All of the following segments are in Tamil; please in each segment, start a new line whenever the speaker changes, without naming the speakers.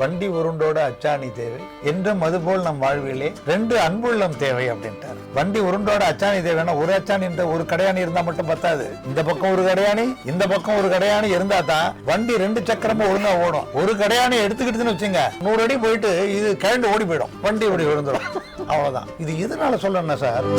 வண்டி உருண்டோட அச்சாணி தேவை என்றும் அதுபோல் நம் வாழ்விலே 2 அன்புள்ளம் தேவை அப்படின்ட்டார். வண்டி உருண்டோட அச்சாணி தேவைன்னா ஒரு அச்சாணி ஒரு கடையாணி இருந்தா மட்டும் பத்தாது. இந்த பக்கம் ஒரு கடையாணி இந்த பக்கம் ஒரு கடையாணி இருந்தா தான் வண்டி 2 சக்கரமும் ஒழுங்கா ஓடும். ஒரு கடையாணி எடுத்துக்கிட்டுன்னு வச்சுங்க 100 அடி போயிட்டு இது கழண்டு ஓடி போயிடும், வண்டி ஓடி விழுந்துடும். அவ்வளவுதான். இது எதனால சொல்லணும் சார்,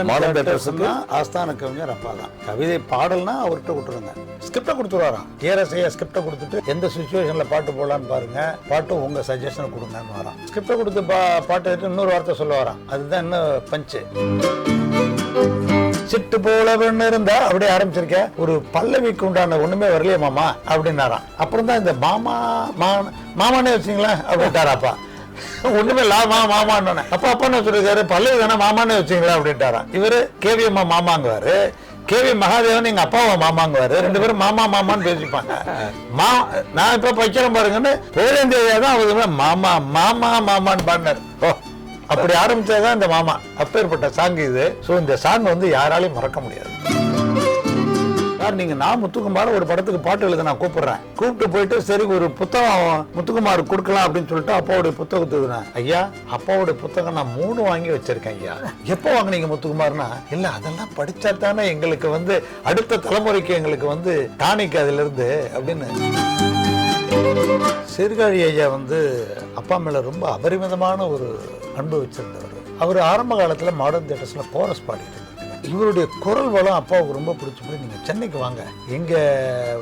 மாடர்ன் ரைட்டர்ஸ்னா ஆஸ்தான கவிஞர் அப்பா தான். கவிதை பாடல்னா அவர்கிட்ட விட்டுருங்க, ஸ்கிரிப்டை கொடுத்துருவாராம். ஏரசையா ஸ்கிரிப்டை கொடுத்துட்டு எந்த சுச்சுவேஷன்ல பாட்டு போடலான்னு பாருங்க, பாட்டு உங்க சஜஷனை கொடுங்கன்னு வரான். ஸ்கிரிப்டை கொடுத்து பாட்டு இன்னொரு வார்த்தை சொல்ல வரான், அதுதான் இன்னும் பஞ்சு. சிட்டு போல பெண்ணு இருந்தா அப்படியே ஆரம்பிச்சிருக்க, ஒரு பல்லவிக்கு உண்டான ஒண்ணுமே வரலையே மாமா அப்படின்னாராம். அப்புறம் தான் இந்த மாமா மாமானே வச்சுங்களேன் அப்படின்ட்டாராப்பா. ஒண்ணுமே மாமான்னு அப்ப அப்பா என்ன சொல்லிருக்காரு, பல்லவி தானே மாமானே வச்சுங்களேன் அப்படின்ட்டாராம். இவரு கேவி அம்மா மாமாங்குவாரு, கேவி மகாதேவன் எங்க அப்பாவை மாமாங்குவாரு. 2 பேரும் மாமா மாமான்னு பேசிப்பாங்க. நான் இப்ப பைக்கிறேன் பாருங்கன்னு பேரந்தேவியாதான் அவர் மாமா மாமா மாமான்னு பாடினார். அப்படி ஆரம்பிச்சதான் இந்த மாமா. அப்பேற்பட்ட சாங் இது. சோ இந்த சாங் வந்து யாராலையும் மறக்க முடியாது. நீங்க நான் முத்துக்குமார் ஒரு படத்துக்கு பாட்டு எழுத நான் கூப்பிடுறேன், கூப்பிட்டு போயிட்டு சரி ஒரு புத்தகம் முத்துக்குமார் கொடுக்கலாம் அப்படின்னு சொல்லிட்டு அப்பாவுடைய புத்தகத்துக்கு, ஐயா அப்பாவுடைய புத்தகம் நான் 3 வாங்கி வச்சிருக்கேன் ஐயா. எப்போ வாங்கினீங்க முத்துக்குமார்னா, இல்ல அதெல்லாம் படிச்சா தானே எங்களுக்கு வந்து அடுத்த தலைமுறைக்கு எங்களுக்கு வந்து டானிக் அதுல இருந்து அப்படின்னு. சீர்காழி ஐயா வந்து அப்பா மேல ரொம்ப அபரிமிதமான ஒரு அன்பு வச்சிருந்தவர். அவர் ஆரம்ப காலத்துல மாடர்ன் தியேட்டர்ஸ்ல கோரஸ் பாடிட்டு, இவருடைய குரல் வளம் அப்பாவுக்கு ரொம்ப பிடிச்சி போய் நீங்கள் சென்னைக்கு வாங்க, எங்கள்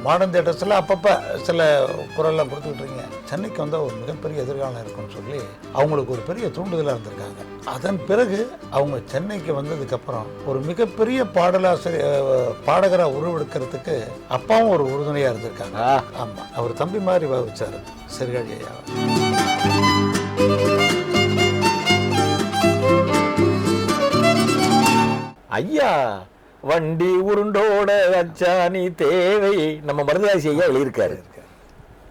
மாடர்ன் தியேட்டர்ஸில் அப்பப்போ சில குரல்லாம் கொடுத்துக்கிட்டுருங்க, சென்னைக்கு வந்தால் ஒரு மிகப்பெரிய எதிர்காலம் இருக்குன்னு சொல்லி அவங்களுக்கு ஒரு பெரிய தூண்டுதலாக இருந்திருக்காங்க. அதன் பிறகு அவங்க சென்னைக்கு வந்ததுக்கப்புறம் ஒரு மிகப்பெரிய பாடகராக உருவெடுக்கிறதுக்கு அப்பாவும் ஒரு உறுதுணையாக இருந்திருக்காங்க. ஆமாம், அவர் தம்பி மாதிரி வச்சார் சீர்காழி ஐயா.
ஐயா வண்டி உருண்டோட அச்சாணி தேவை நம்ம மருதராசி ஐயா எழுதியிருக்காரு.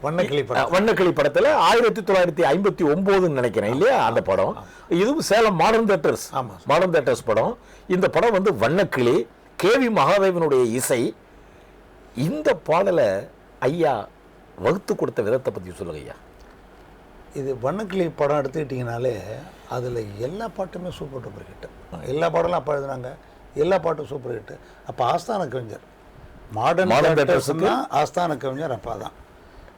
வண்ணக்கிளி படத்துல 1959 நினைக்கிறேன் இல்லையா அந்த படம். இதுவும் சேலம் மாடர்ன் தியேட்டர்ஸ் படம். இந்த படம் வந்து வண்ணக்கிளி, கேவி மகாதேவனுடைய இசை. இந்த பாடலை ஐயா வகுத்து கொடுத்த விதத்தை பத்தி சொல்லுங்க ஐயா.
இது வண்ணக்கிளி படம் எடுத்துக்கிட்டிங்கனாலே அதில் எல்லா பாட்டுமே சூப்பர் டூப்பர் ஹிட். எல்லா பாடலும் அப்போ எழுதுனாங்க, எல்லா பாட்டும் சூப்பர் ஹிட். அப்போ ஆஸ்தான கவிஞர் மாடர்ன் ரைட்டர்ஸ்னா ஆஸ்தான கவிஞர் அப்பா தான்.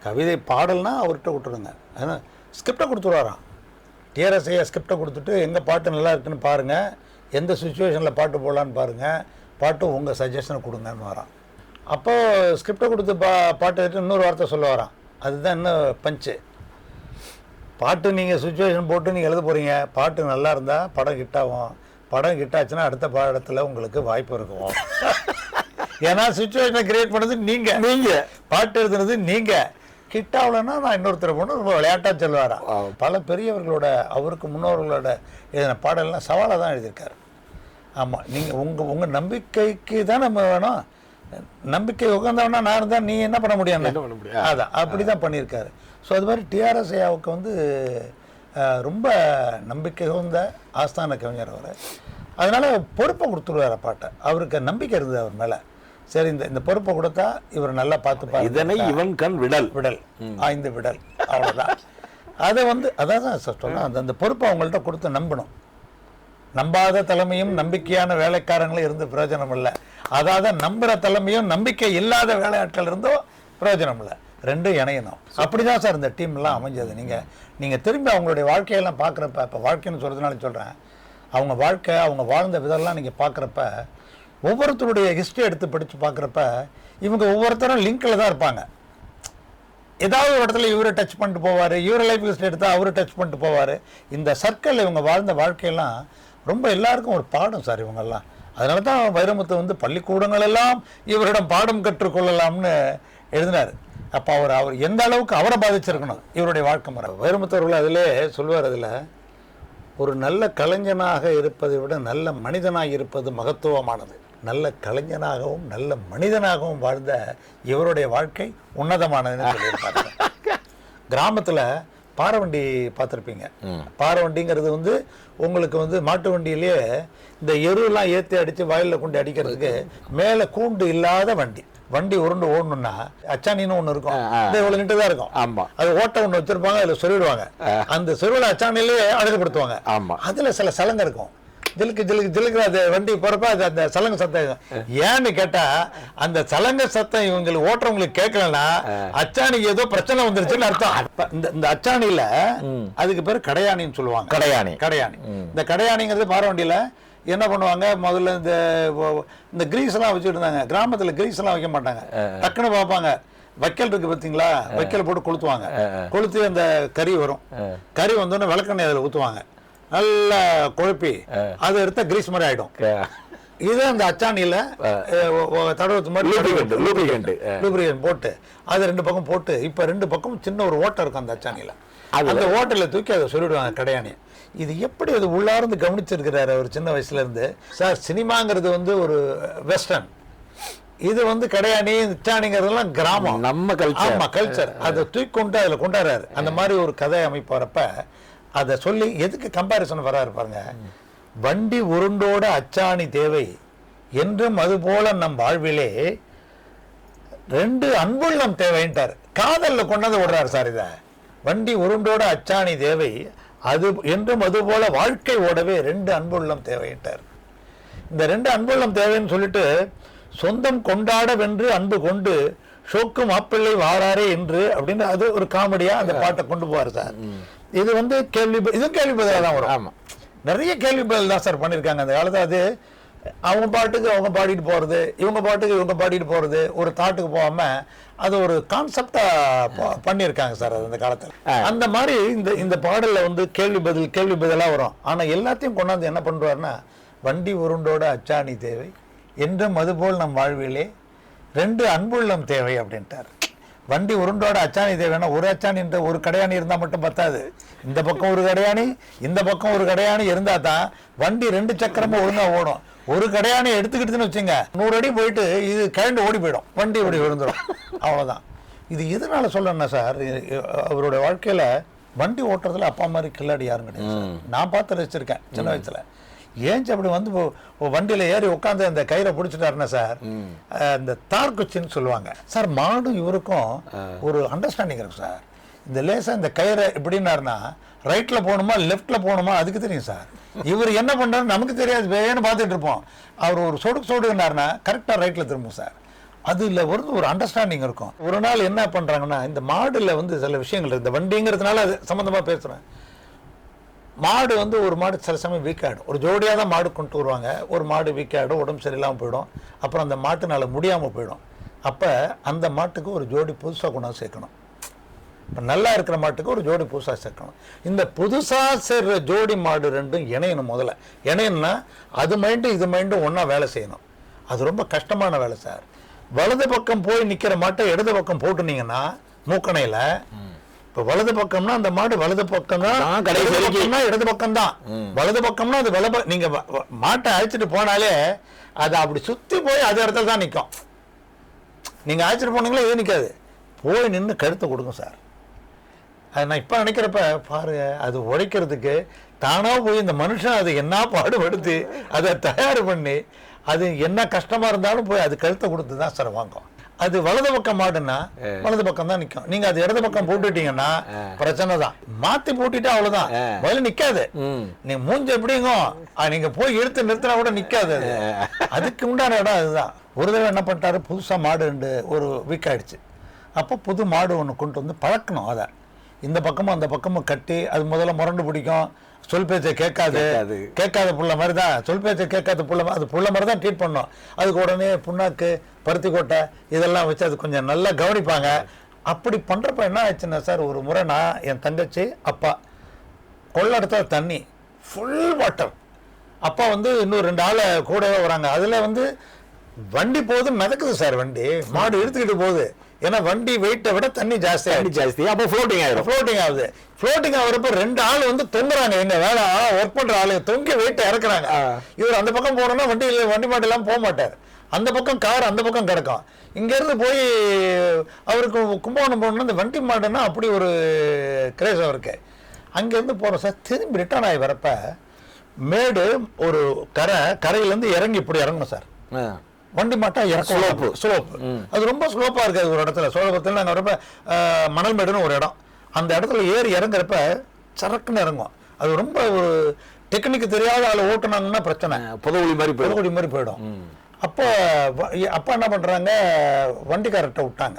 கவிதை பாடல்னா அவர்கிட்ட விட்டுருங்க, ஏன்னா ஸ்கிரிப்டை கொடுத்துருவாராம். டிஆர்எஸ்ஐயா ஸ்கிரிப்டை கொடுத்துட்டு எங்கள் பாட்டு நல்லா இருக்குன்னு பாருங்கள், எந்த சுச்சுவேஷனில் பாட்டு போடலான்னு பாருங்கள், பாட்டு உங்கள் சஜஷனை கொடுங்கன்னு வரான். அப்போ ஸ்கிரிப்டை கொடுத்து பாட்டு எடுத்து இன்னொரு வார்த்தை சொல்ல வரான், அதுதான் இன்னும் பஞ்சு. பாட்டு நீங்கள் சுச்சுவேஷன் போட்டு நீங்கள் எழுத போகிறீங்க, பாட்டு நல்லா இருந்தால் படம் ஹிட் ஆகும், படம் ஹிட் ஆச்சுன்னா அடுத்த பாடத்தில் உங்களுக்கு வாய்ப்பு இருக்கும். ஏன்னா சுச்சுவேஷனை கிரியேட் பண்ணது நீங்கள் பாட்டு எழுதுனது நீங்கள். ஹிட் ஆகலைன்னா நான் இன்னொருத்தர் போன ரொம்ப விளையாட்டாக சொல்லுவாராம். பல பெரியவர்களோட அவருக்கு முன்னோர்களோட எழுதின பாடலாம் சவாலாக தான் எழுதியிருக்காரு. ஆமாம், நீங்கள் உங்கள் நம்பிக்கைக்கு தான் நம்ம வேணும், நம்பிக்கை உகந்தவனா நான் இருந்தால் நீ என்ன பண்ண முடியும், அதான் அப்படி தான் பண்ணியிருக்காரு. ஸோ அது மாதிரி டிஆர்எஸ் ஐயாவுக்கு வந்து ரொம்ப நம்பிக்கை உகந்த ஆஸ்தான கவிஞர் அவர். அதனால் பொறுப்பை கொடுத்துருவார் பாட்டை, அவருக்கு நம்பிக்கை இருந்தது அவர் மேலே. சரி இந்த பொறுப்பை கொடுத்தா இவர் நல்லா பார்த்துப்பார்,
இதனை இவன் கண் விடல்
5 விடல் அவ்வளோதான். அதை வந்து அதான் சொன்னால் அந்த பொறுப்பை அவங்கள்ட்ட கொடுத்து நம்பணும். நம்பாத தலைமையும் நம்பிக்கையான வேலைக்காரங்களும் இருந்து பிரயோஜனம் இல்லை, அதாவது நம்புகிற தலைமையும் நம்பிக்கை இல்லாத வேலையாட்கள் இருந்தோ பிரயோஜனம் இல்லை, 2 இணையணும். அப்படிதான் சார் இந்த டீம்லாம் அமைஞ்சது. நீங்கள் திரும்பி அவங்களுடைய வாழ்க்கையெல்லாம் பார்க்குறப்ப, இப்போ வாழ்க்கைன்னு சொல்கிறதுனால சொல்கிறேன், அவங்க வாழ்க்கை அவங்க வாழ்ந்த விதம்லாம் நீங்கள் பார்க்குறப்ப, ஒவ்வொருத்தருடைய ஹிஸ்ட்ரி எடுத்து படித்து பார்க்குறப்ப இவங்க ஒவ்வொருத்தரும் லிங்கில் தான் இருப்பாங்க. ஏதாவது ஒரு இடத்துல இவரை டச் பண்ணிட்டு போவார், இவரை லைஃப் ஹிஸ்ட்ரி எடுத்தால் அவரை டச் பண்ணிட்டு போவார். இந்த சர்க்கிள் இவங்க வாழ்ந்த வாழ்க்கையெல்லாம் ரொம்ப எல்லாருக்கும் ஒரு பாடம் சார் இவங்கெல்லாம். அதனால தான் வைரமுத்து வந்து பள்ளிக்கூடங்கள் எல்லாம் இவரிடம் பாடம் கற்றுக்கொள்ளலாம்னு எழுதினார். அப்போ அவர் எந்த அளவுக்கு அவரை பாதிச்சிருக்கணும் இவருடைய வாழ்க்கை முறை. வைரமுத்து அவர்கள் அதிலே சொல்வார், அதில் ஒரு நல்ல கலைஞனாக இருப்பதை விட நல்ல மனிதனாக இருப்பது மகத்துவமானது. நல்ல கலைஞனாகவும் நல்ல மனிதனாகவும் வாழ்ந்த இவருடைய வாழ்க்கை உன்னதமானதுன்னு சொல்லியிருப்பாங்க. கிராமத்தில் பாரவண்டி பார்த்துருப்பீங்க. பாரவண்டிங்கிறது வந்து உங்களுக்கு வந்து மாட்டு வண்டியிலேயே இந்த எருலாம் ஏற்றி அடித்து வயலில் கொண்டு அடிக்கிறதுக்கு மேலே கூண்டு இல்லாத வண்டி, வண்டி உருண்டு ஓடணும்னா அச்சாணின்னு ஒண்ணு இருக்கும், இவ்வளவு நீட்டு தான் இருக்கும்.
ஆமா,
அது ஓட்ட ஒண்ணு வச்சிருப்பாங்க, அதுல சொருவிடுவாங்க. அந்த சொருவில அச்சாணிலேயே அழகுபடுத்துவாங்க.
ஆமா,
அதுல சில சலங்க இருக்கும், ஜிலுக்கு ஜிலுக்கு ஜிலுக்கு. அது வண்டி போறப்ப அது அந்த சலங்க சத்தம். ஏன்னு கேட்டா அந்த சலங்க சத்தம் இவங்களுக்கு ஓட்டுறவங்களுக்கு கேட்கலன்னா அச்சாணிக்கு ஏதோ பிரச்சனை வந்துருச்சுன்னு அர்த்தம். இந்த அச்சாணியில அதுக்கு பேரு கடையாணின்னு சொல்லுவாங்க. கடையாணி. இந்த கடையாணிங்கிறது பார வண்டியில என்ன பண்ணுவாங்க, முதல்ல இந்த கிரீஸ் எல்லாம் வச்சுட்டு இருந்தாங்க. கிராமத்துல கிரீஸ் எல்லாம் வைக்க மாட்டாங்க, டக்குன்னு பார்ப்பாங்க வைக்கல் இருக்கு பார்த்தீங்களா, வைக்கல் போட்டு கொளுத்துவாங்க. கொளுத்து அந்த கறி வரும், கறி வந்தோடனே விளக்கெண்ணெய் அதில் ஊற்றுவாங்க, நல்லா குழப்பி அதை எடுத்தா கிரீஸ் மாதிரி ஆயிடும். இது அந்த அச்சாணியில தடவத்து மாதிரி லூப்ரிகன்ட் போட்டு அதை 2 பக்கம் போட்டு, இப்ப 2 பக்கம் சின்ன ஒரு ஓட்டை இருக்கும் அந்த அச்சாணியில, அந்த ஓட்டையில தூக்கி அதை சொல்லிடுவாங்க கடையாணி. இது எப்படி அது உள்ளார்ந்து கவனிச்சிருக்கிறாரு அவர் சின்ன வயசுல இருந்து. சார் சினிமாங்கிறது வந்து ஒரு வெஸ்டர்ன், இது வந்து கடையாணி அச்சாணிங்கிறதெல்லாம் கிராமம், நம்ம கல்ச்சர். அதை தூக்கி கொண்டு அதுல கொண்டாடுறாரு. அந்த மாதிரி ஒரு கதை அமைப்பு வரப்ப அதை சொல்லி எதுக்கு கம்பாரிசன் வராரு பாருங்க. வண்டி உருண்டோட அச்சாணி தேவை என்றும் அதுபோல நம் வாழ்விலே 2 அன்புள்ளம் தேவைன்ட்டார். காதல்ல கொண்டாந்து விடுறாரு சார் இத. வண்டி உருண்டோட அச்சாணி தேவை அது என்றும் அதுபோல வாழ்க்கை ஓடவே 2 அன்புள்ளம் தேவைன்ட்டார். இந்த 2 அன்புள்ளம் தேவைன்னு சொல்லிட்டு சொந்தம் கொண்டாட வென்று அன்பு கொண்டு ஷோக்கு மாப்பிள்ளை வாராரே என்று அப்படின்னு அது ஒரு காமெடியா அந்த பாட்டை கொண்டு போவார் சார். இது வந்து இதுவும் கேள்வி பதிலாக தான் வரும். ஆமா, நிறைய கேள்வி பதில் தான் சார் பண்ணியிருக்காங்க அந்த காலத்தில். அது அவங்க பாட்டுக்கு அவங்க பாடிட்டு போறது, இவங்க பாட்டுக்கு இவங்க பாடிட்டு போறது, ஒரு தாட்டுக்கு போகாம அது ஒரு கான்செப்டா பண்ணியிருக்காங்க சார் அது அந்த காலத்தில். அந்த மாதிரி இந்த பாடல்ல வந்து கேள்வி பதிலா வரும். ஆனா எல்லாத்தையும் கொண்டாந்து என்ன பண்றாருன்னா, வண்டி உருண்டோட அச்சாணி தேவை என்றும் அதுபோல் நம் வாழ்விலே 2 அன்புள்ளம் தேவை அப்படின்ட்டார். வண்டி உருண்டோட அச்சாணி தேவைன்னா ஒரு அச்சாணி ஒரு கடையாணி இருந்தா மட்டும் பத்தாது. இந்த பக்கம் ஒரு கடையாணி, இந்த பக்கம் ஒரு கடையாணி இருந்தா தான் வண்டி 2 சக்கரமும் ஒழுங்கா ஓடும். ஒரு கடையாணி எடுத்துக்கிட்டுன்னு வச்சுங்க, 100 அடி போயிட்டு இது கழண்டு ஓடி போயிடும், வண்டி ஓடி விழுந்துடும், அவ்வளவுதான். இது எதனால சொல்லணும்னா சார், அவருடைய வாழ்க்கையில வண்டி ஓட்டுறதுல அப்பா மாதிரி கில்லாடி யாரும் கிடையாது. நான் பார்த்து ரசிச்சிருக்கேன் சின்ன வயசுல. ஏன் அப்படி வந்து வண்டியில ஏறி உட்காந்து அந்த கயிறை பிடிச்சிட்டாருன்னா சார், இந்த தார்குச்சின்னு சொல்லுவாங்க சார். மாடும் இவருக்கும் ஒரு அண்டர்ஸ்டாண்டிங் இருக்கு சார். இந்த லேசா இந்த கயிறை எப்படின்னாருன்னா, ரைட்ல போகணுமா லெஃப்ட்ல போகணுமா அதுக்கு தெரியும் சார். இவர் என்ன பண்றாரு நமக்கு தெரியாது, வேணும்னு பார்த்துட்டு இருப்போம். அவர் ஒரு சொடுக்குனாருன்னா கரெக்டா ரைட்ல திரும்பும் சார். அதுல ஒரு அண்டர்ஸ்டாண்டிங் இருக்கும். ஒரு நாள் என்ன பண்றாங்கன்னா, இந்த மாடுல வந்து சில விஷயங்கள், இந்த வண்டிங்கிறதுனால அது சம்பந்தமா பேசுறேன். மாடு வந்து ஒரு மாடு சில சமயம் வீக் ஆகிடும். ஒரு ஜோடியாக தான் மாடு கொண்டு வருவாங்க. ஒரு மாடு வீக் ஆகிடும், உடம்பு சரியில்லாமல் போயிடும், அப்புறம் அந்த மாட்டுனால முடியாமல் போயிடும். அப்போ அந்த மாட்டுக்கு ஒரு ஜோடி புதுசாக கொண்டாந்து சேர்க்கணும். இப்போ நல்லா இருக்கிற மாட்டுக்கு ஒரு ஜோடி புதுசாக சேர்க்கணும். இந்த புதுசாக சேர்ற ஜோடி மாடு 2ம் இணையணும். முதல்ல இணையணும்னா அது மைண்டும் இது மைண்டும் ஒன்றா வேலை செய்யணும். அது ரொம்ப கஷ்டமான வேலை சார். வலது பக்கம் போய் நிற்கிற மாட்டை இடது பக்கம் போட்டுனீங்கன்னா மூக்கணையில், இப்போ வலது பக்கம்னா அந்த மாடு வலது பக்கம் தான், இடது பக்கம் தான். வலது பக்கம்னா அது நீங்க மாட்டை அழைச்சிட்டு போனாலே அது அப்படி சுத்தி போய் அது இடத்துல தான் நிற்கும். நீங்க அழைச்சிட்டு போனீங்களா இது நிற்காது, போய் நின்று கழுத்தை கொடுக்கும் சார். அது நான் இப்போ நினைக்கிறப்ப பாரு, அது உழைக்கிறதுக்கு தானா போய் இந்த மனுஷன் அது என்ன பாடுபடுத்தி அதை தயார் பண்ணி அது என்ன கஷ்டமா இருந்தாலும் போய் அது கழுத்தை கொடுத்து தான் சார் வாங்கும். அது வலது பக்கம் மாடுன்னா வலது பக்கம் தான் நிற்கும். நீங்க அது இடது பக்கம் போட்டுட்டீங்கன்னா பிரச்சனை தான். மாத்தி போட்டுட்டா அவ்வளவுதான், முதல்ல நிக்காது. நீங்க மூஞ்ச எப்படிங்க நீங்க போய் இழுத்து நிறுத்தினா கூட நிக்காது. அதுக்கு உண்டான இடம் அதுதான். ஒரு தடவை என்ன பண்ணிட்டாரு, புதுசா மாடு 2 ஒரு வீக் ஆயிடுச்சு. அப்போ புது மாடு ஒன்று கொண்டு வந்து பழக்கணும். அதை இந்த பக்கமும் அந்த பக்கமும் கட்டி, அது முதல்ல முரண்டு பிடிக்கும், சொல் பேச்சை கேட்காத புள்ள மாதிரி தான். சொல் பேச்சை கேட்காத புள்ள, அது புள்ள மாதிரி தான் ட்ரீட் பண்ணோம். அதுக்கு உடனே புண்ணாக்கு, பருத்தி கொட்டை இதெல்லாம் வச்சு அது கொஞ்சம் நல்லா கவனிப்பாங்க. அப்படி பண்றப்ப என்ன ஆச்சுன்னா சார், ஒரு முறை நான் என் தங்கச்சி அப்பா கொள்ளடத்துல தண்ணி ஃபுல் வாட்டர், அப்பா வந்து இன்னும் 2 ஆளை கூடவே வராங்க. அதுல வந்து வண்டி போகுது, மிதக்குது சார். வண்டி மாடு இழுத்துக்கிட்டு போகுது. ஏன்னா வண்டி வெயிட்டை விட தண்ணி ஜாஸ்தி. அப்போ ஃப்ளோட்டிங் ஆகுது. ஃப்ளோட்டிங் ஆகுறப்ப 2 ஆள் வந்து தொங்குறாங்க. எங்க வேலை ஒர்க் பண்ற ஆளு தொங்கி வெயிட்டை இறக்குறாங்க. இவர் அந்த பக்கம் போனோம்னா வண்டி மாடு எல்லாம் போக மாட்டார். அந்த பக்கம் கார் அந்த பக்கம் கிடக்கும். இங்க இருந்து போய் அவருக்கு கும்பகோணம் போகணும்னா இந்த வண்டி மாடுன்னா அப்படி ஒரு கிரேஸ் அவருக்கு. அங்கேருந்து போகிறோம் சார். திரும்பி ரிட்டர்ன் ஆகி வரப்ப மேடு ஒரு கரையிலேருந்து இறங்கி இப்படி இறங்கணும் சார். வண்டி மாட்டா இறக்கம் ஸ்லோப்பு. அது ரொம்ப ஸ்லோப்பாக இருக்காது ஒரு இடத்துல. சோழபுரத்தில் நாங்கள் வரப்ப மணல் மேடுன்னு ஒரு இடம், அந்த இடத்துல ஏறி இறங்குறப்ப சரக்குன்னு இறங்கும். அது ரொம்ப ஒரு டெக்னிக்கு தெரியாத ஆள் ஓட்டுனாங்கன்னா பிரச்சனை,
புதவுளி மாதிரி
போயிடும். அப்போ அப்பா என்ன பண்ணுறாங்க, வண்டிக்காரர்கிட்ட விட்டாங்க.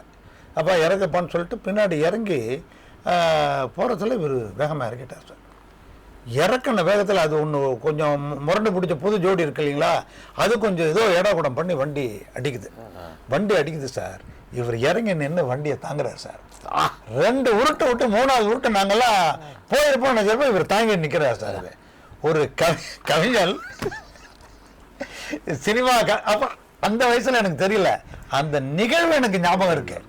அப்போ இறங்கப்பான்னு சொல்லிட்டு பின்னாடி இறங்கி போகிறதுல இவர் வேகமாக இறக்கிட்டார் சார். இறக்கின வேகத்தில் அது ஒன்று கொஞ்சம் முரண்டு பிடிச்ச புது ஜோடி இருக்கு இல்லைங்களா, அது கொஞ்சம் ஏதோ ஏடாகுடம் பண்ணி வண்டி அடிக்குது சார். இவர் இறங்கி நின்று வண்டியை தாங்குறாரு சார். 2 உருட்டு விட்டு 3வது உருட்டு நாங்கெல்லாம் போயிருப்போம் நினைச்சப்போ இவர் தாங்கி நிற்கிறார் சார். அது ஒரு கவிஞர் சினிமா. அப்போ அந்த வயசில் எனக்கு தெரியல, அந்த நிகழ்வு எனக்கு ஞாபகம் இருக்கு.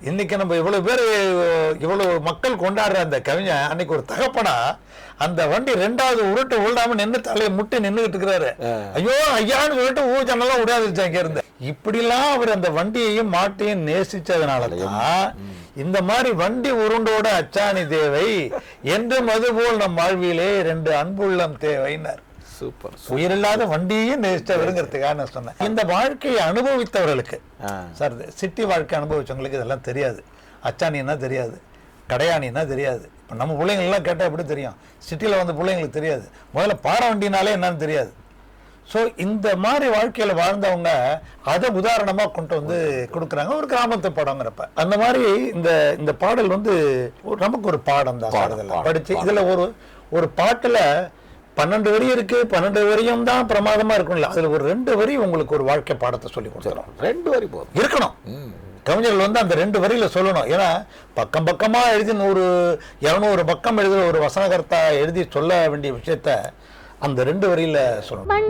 இன்னைக்கு நம்ம இவ்வளவு மக்கள் கொண்டாடுற அந்த கவிஞர் அன்னைக்கு ஒரு தகப்பனா அந்த வண்டி 2வது உருட்டு உள்டாம நின்று தலையை முட்டி நின்றுகிட்டு இருக்கிறாரு. ஐயோ ஐயான்னு சொல்லிட்டு ஊஜனெல்லாம் விடாதுச்சு அங்க இருந்து. இப்படிலாம் அவர் அந்த வண்டியையும் மாட்டையும் நேசிச்சதுனாலதான் இந்த மாதிரி வண்டி உருண்டோட அச்சாணி தேவை என்றும் அதுபோல் நம் வாழ்விலே 2 அன்புள்ளம் தேவைன்னார்.
சூப்பர்.
உயிரில்லாத வண்டியையும் நேசிச்சவருங்கிறதுக்காக நான் சொன்னேன். இந்த வாழ்க்கையை அனுபவித்தவர்களுக்கு சார், சிட்டி வாழ்க்கை அனுபவிச்சவங்களுக்கு இதெல்லாம் தெரியாது. அச்சாணின்னா தெரியாது, கடையாணின்னா தெரியாது. இப்போ நம்ம பிள்ளைங்கள்லாம் கேட்டால் எப்படி தெரியும்? சிட்டியில் வந்து பிள்ளைங்களுக்கு தெரியாது. முதல்ல பாறை வண்டினாலே என்னன்னு தெரியாது. ஸோ இந்த மாதிரி வாழ்க்கையில் வாழ்ந்தவங்க அதை உதாரணமாக கொண்டு வந்து கொடுக்குறாங்க ஒரு கிராமத்து படங்கிறப்ப. அந்த மாதிரி இந்த பாடல் வந்து நமக்கு ஒரு பாடம் தான் சார். இதெல்லாம் படித்து இதில் ஒரு பாட்டில் 12 வரி இருக்கு. 12 வரியும் தான் பிரமாதமா இருக்கும்ல, அதுல ஒரு 2 வரி உங்களுக்கு ஒரு வாழ்க்கை பாடத்தை சொல்லி கொடுத்துரும்.
2 வரி போதும்
இருக்கணும். கவிஞர்கள் வந்து அந்த 2 வரியில சொல்லணும். ஏன்னா பக்கம் பக்கமா எழுதி 100-200 பக்கம் எழுதுற ஒரு வசனகர்த்தா எழுதி சொல்ல வேண்டிய விஷயத்த அந்த 2 வரியில சொல்லணும்.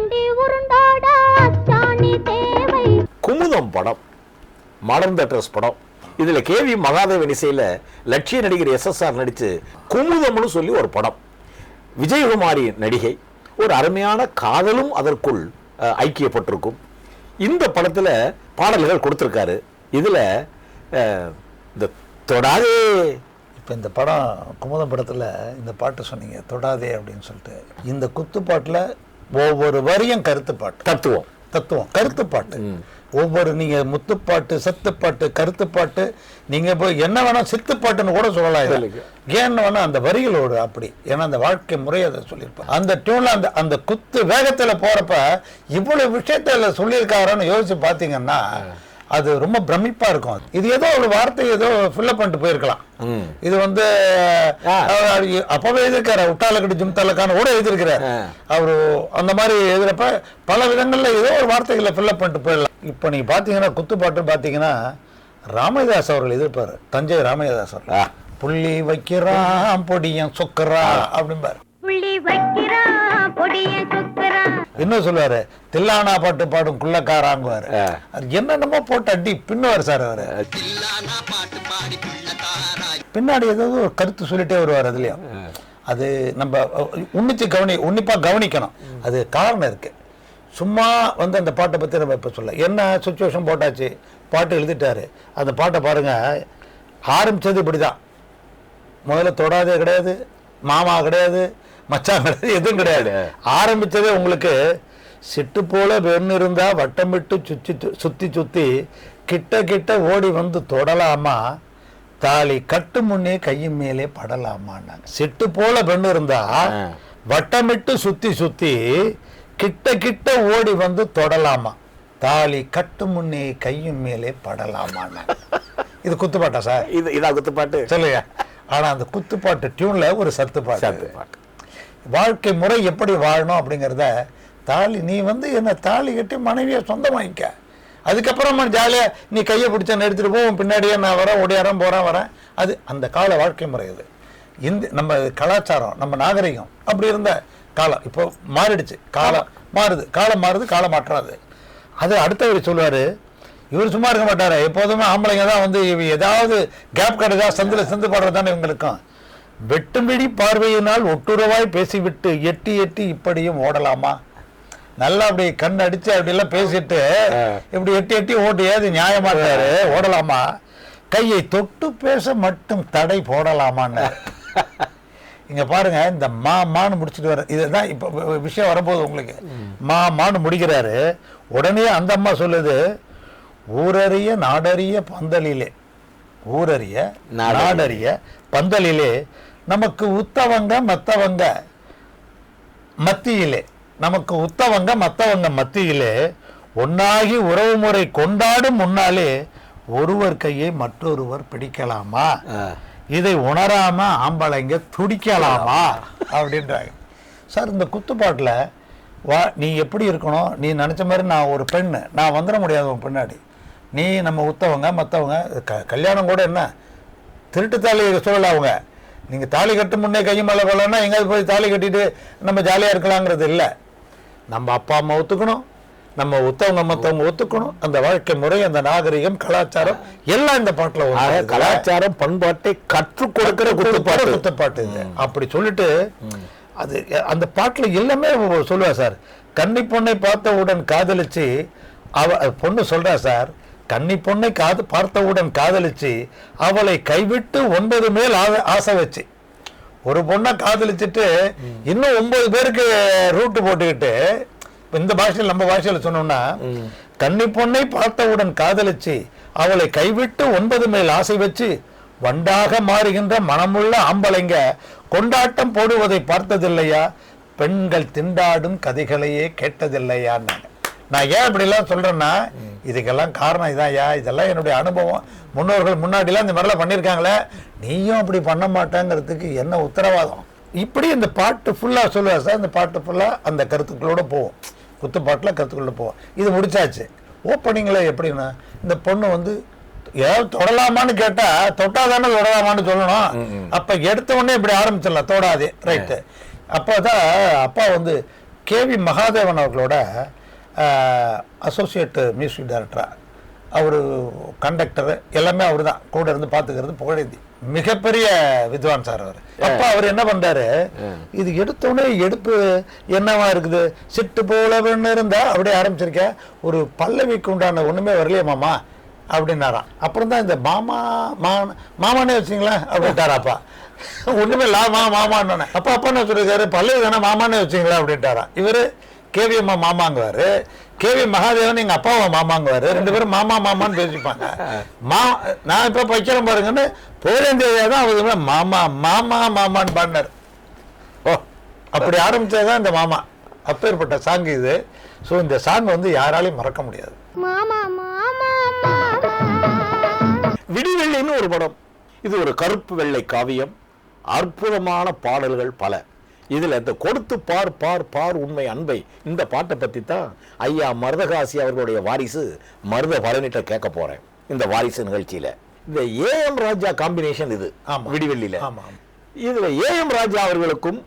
குமுதம் படம், மாடர்ன் தியேட்டர்ஸ் படம். இதுல கேவி மகாதேவன் இசையில லட்சிய நடிகர் SSR நடிச்சு குமுதம்னு சொல்லி ஒரு படம். விஜயகுமாரி நடிகை, ஒரு அருமையான காதலும் அதற்குள் ஐக்கியப்பட்டிருக்கும். இந்த படத்துல பாடல்கள் கொடுத்திருக்காரு. இதுல இந்த தொடாதே,
இப்போ இந்த படம் குமுதம் படத்துல இந்த பாட்டு சொன்னீங்க தொடாதே அப்படின்னு சொல்லிட்டு, இந்த குத்துப்பாட்டுல ஒவ்வொரு வரியும் கருத்துப்பாட்டு, தத்துவம் கருத்துப்பாட்டு. ஒவ்வொரு நீங்க முத்துப்பாட்டு, சத்துப்பாட்டு, கருத்துப்பாட்டு, நீங்க போய் என்ன வேணா சித்துப்பாட்டுன்னு கூட சொல்லலாம். ஏன்னு வேணா அந்த வரிகளோடு அப்படி, ஏன்னா அந்த வாழ்க்கை முறையை அதை சொல்லியிருப்பாங்க. அந்த டியூன்ல அந்த குத்து வேகத்துல போறப்ப இவ்வளவு விஷயத்த சொல்லியிருக்காருன்னு யோசிச்சு பாத்தீங்கன்னா அது ரொம்ப பிரமிப்பா இருக்கும். இது ஏதோ ஒரு வார்த்தை ஏதோ ஃபில்லப் பண்ணிட்டு போயிருக்கலாம். இது வந்து அப்பவே எழுதியிருக்காரு, உட்டாலக்கடி ஜும்தாலக்கான கூட எழுதியிருக்கிறார் அவரு. அந்த மாதிரி எழுதுறப்ப பல விதங்கள்ல ஏதோ ஒரு வார்த்தைகளை ஃபில்லப் பண்ணிட்டு போயிடலாம். இப்ப நீங்க பாத்தீங்கன்னா குத்துப்பாட்டு பாத்தீங்கன்னா ராமதாஸ் அவர்கள் எழுதியிருப்பாரு, தஞ்சை ராமதாஸ் அவர்கள். புள்ளி வைக்கிறான் பொடியன் சொக்கரான் அப்படிம்பாரு. என்ன சொல்லுவாரு, தில்லானா பாட்டு பாடும் குள்ளக்காராங்குவாரு. என்னென்னமோ போட்டு அடி பின்னுவார் சார் அவரு. பின்னாடி ஏதாவது ஒரு கருத்து சொல்லிட்டே வருவார். அதுலயும் அது நம்ம உன்னிப்பா கவனிக்கணும். அது காரணம் இருக்கு. சும்மா வந்து அந்த பாட்டை பத்தி நம்ம இப்ப சொல்ல, என்ன சுச்சுவேஷன் போட்டாச்சு, பாட்டு எழுதிட்டாரு. அந்த பாட்டை பாருங்க, ஆரம்பிச்சது இப்படிதான். முதல்ல தொடாதே கிடையாது, மாமா கிடையாது, மச்சான் கிடையாது, எதுவும் கிடையாது. ஆரம்பிச்சதே உங்களுக்கு சிட்டு போல வெண்ணு இருந்தா வட்டமிட்டு சுத்தி சுத்தி கிட்ட கிட்ட ஓடி வந்து தொடலாமா, தாலி கட்டு முன்னே கையின் மேலே படலாமான்னாங்க. சிட்டு போல பெண்ணு இருந்தா வட்டமிட்டு சுத்தி சுத்தி கிட்ட கிட்ட ஓடி வந்து தொடலாமா, தாலி கட்டு முன்னே கையின் மேலே படலாமான்னு. இது குத்துப்பாட்டா சார்?
இதான் குத்துப்பாட்டு
சொல்லுங்க. ஆனா அந்த குத்துப்பாட்டு டியூன்ல ஒரு சத்துப்பாட்டு. வாழ்க்கை முறை எப்படி வாழணும் அப்படிங்கிறத, தாலி நீ வந்து என்ன தாலி கட்டி மனைவியை சொந்தமாயிக்க, அதுக்கப்புறமா ஜாலியா நீ கையை பிடிச்ச எடுத்துட்டு போவோம், பின்னாடியே நான் வரேன், ஓடியாரன் வரேன். அது அந்த கால வாழ்க்கை முறை. இது நம்ம கலாச்சாரம், நம்ம நாகரிகம் அப்படி இருந்த காலம் இப்போ மாறிடுச்சு. காலம் மாறுது, காலம் மாற்றாது. அது அடுத்தவர் சொல்லுவாரு, இவர் சும்மா இருக்க மாட்டாரு. எப்போதுமே ஆம்பளைங்க தான் வந்து ஏதாவது கேப் கிடைச்சா சந்து பாடுறது தானே இவங்களுக்கும். வெட்டும்பிடி பார்வையினால் ஒட்டுறவாய் பேசிவிட்டு எட்டி எட்டி இப்படியும் ஓடலாமா, நல்லா அப்படி கண் அடிச்சு அப்படி எல்லாம் பேசிட்டு இப்படி எட்டி எட்டி ஓட்டு, ஏது நியாயமாட்டாரு, ஓடலாமா, கையை தொட்டு பேச மட்டும் தடை போடலாமான்னு. இங்க பாருங்க, இந்த மான்னு முடிச்சுட்டு வர இதுதான் இப்போ விஷயம் வரும்போது உங்களுக்கு மான்னு முடிக்கிறாரு. உடனே அந்த அம்மா சொல்லுது, ஊரறிய நாடறிய பந்தலிலே, ஊரறிய நாடறிய பந்தலிலே நமக்கு உத்தவங்க மத்தவங்க மத்தியிலே, நமக்கு உத்தவங்க மத்தவங்க மத்தியிலே ஒன்னாகி உறவு முறை கொண்டாடும் முன்னாலே ஒருவர் கையை மற்றொருவர் பிடிக்கலாமா, இதை உணராம ஆம்பளைங்க துடிக்கலாமா அப்படின்றாங்க. சார், இந்த குத்துப்பாட்டில் நீ எப்படி இருக்கணும், நீ நினச்ச மாதிரி நான் ஒரு பெண்ணு, நான் வந்துட முடியாது உன் பின்னாடி, நீ நம்ம உத்தவங்க மற்றவங்க கல்யாணம் கூட என்ன திருட்டு தாலி சொல்லலை அவங்க, நீங்கள் தாலி கட்டு முன்னே கை மேலே கொள்ளனா எங்கேயாவது போய் தாலி கட்டிட்டு நம்ம ஜாலியாக இருக்கலாங்கிறது இல்லை. நம்ம அப்பா அம்மா ஒத்துக்கணும், நம்ம உத்தவங்க மற்றவங்க ஒத்துக்கணும். அந்த வாழ்க்கை முறை, அந்த நாகரிகம், கலாச்சாரம் எல்லாம் இந்த பாட்டில்,
கலாச்சாரம் பண்பாட்டை கற்றுக் கொடுக்கிற
குத்துப்பாட்டு இது. அப்படி சொல்லிட்டு அது அந்த பாட்டில் எல்லாமே சொல்லுவா சார். கன்னி பொண்ணை பார்த்தவுடன் காதலிச்சு பொண்ணு சொல்றா சார், கன்னி பொண்ணை பார்த்தவுடன் காதலிச்சு அவளை கைவிட்டு 9 மேல் ஆசை வச்சு, ஒரு பொண்ணை காதலிச்சுட்டு இன்னும் 9 பேருக்கு ரூட்டு போட்டுக்கிட்டு, இந்த பாஷையில் நம்ம பாஷையில் சொன்னோம்னா, கன்னி பொண்ணை பார்த்தவுடன் காதலிச்சு அவளை கைவிட்டு 9 மேல் ஆசை வச்சு வண்டாக மாறுகின்ற மனமுள்ள ஆம்பளைங்க கொண்டாட்டம் போடுவதை பார்த்ததில்லையா, பெண்கள் திண்டாடும் கதைகளையே கேட்டதில்லையான்னு. நான் ஏன் இப்படிலாம் சொல்றேன்னா, இதுக்கெல்லாம் காரணம் இதான்யா, இதெல்லாம் என்னுடைய அனுபவம். முன்னோர்கள் முன்னாடிலாம் இந்த மாதிரிலாம் பண்ணியிருக்காங்களே, நீயும் அப்படி பண்ண மாட்டேங்கிறதுக்கு என்ன உத்தரவாதம்? இப்படி இந்த பாட்டு ஃபுல்லாக சொல்லுவா சார். இந்த பாட்டு ஃபுல்லாக அந்த கருத்துக்களோட போவோம், குத்துப்பாட்டில் கருத்துக்களோட போவோம். இது முடிச்சாச்சு. ஓப்பனிங்கில் எப்படின்னா, இந்த பொண்ணு வந்து ஏதாவது தொடலாமான்னு கேட்டா தொட்டா தானே தொடலாமான்னு சொல்லணும். அப்ப எடுத்த உடனே இப்படி ஆரம்பிச்சிடலாம், தோடாதே, ரைட்டு. அப்போதான் அப்பா வந்து கேவி மகாதேவன் அவர்களோட அசோசியேட் மியூசிக் டைரக்டரா, அவர் கண்டக்டர் எல்லாமே அவர் தான் கூட இருந்து பார்த்துக்கிறது. புகழேந்தி மிகப்பெரிய வித்வான் சார் அவர். அப்ப அவர் என்ன பண்றாரு, இது எடுத்தோடனே எடுப்பு என்னவா இருக்குது, சிட்டு போல இருந்தா அப்படியே ஆரம்பிச்சிருக்க, ஒரு பல்லவிக்கு உண்டான ஒண்ணுமே வரலையே மாமா அப்படின்னாராம். அப்புறம் தான் இந்த மாமானே வச்சிங்களேன் அப்படின்ட்டாரா அப்பா. ஒண்ணுமே மாமான்னு அப்பா அப்பா என்ன சொல்லிருக்காரு, பல்லவி தானே மாமானே வச்சிங்களா அப்படின்ட்டாரா. இவரு கேவி அம்மா மாமாங்குவாரு, கேவி மகாதேவன் எங்க அப்பாவை மாமாங்குவாரு. 2 பேரும் மாமா மாமான்னு பேசிப்பாங்க. நான் இப்ப வைக்கிறேன் பாருங்கன்னு புகழேந்தியா அவர் மாமா மாமா மாமான்னு பாடினார். ஓ, அப்படி ஆரம்பிச்சதுதான் இந்த மாமா. அப்பேற்பட்ட சாங் இது. ஸோ இந்த சாங் வந்து யாராலையும் மறக்க முடியாது.
விடிவெள்ளின்னு ஒரு படம். இது ஒரு கருப்பு வெள்ளை காவியம், அற்புதமான பாடல்கள் பல. இதுல இந்த கொடுத்து பார் பார் பார் உண்மை அன்பை, இந்த பாட்டை பத்தி தான் ஐயா மருதகாசி அவர்களுடைய வாரிசு மருத பழனிட்ட கேட்க போறேன் இந்த வாரிசு நிகழ்ச்சியில. இந்த ஏஎம் ராஜா காம்பினேஷன் இது விடிவெள்ளியில. இதுல ஏஎம் ராஜா அவர்களுக்கும்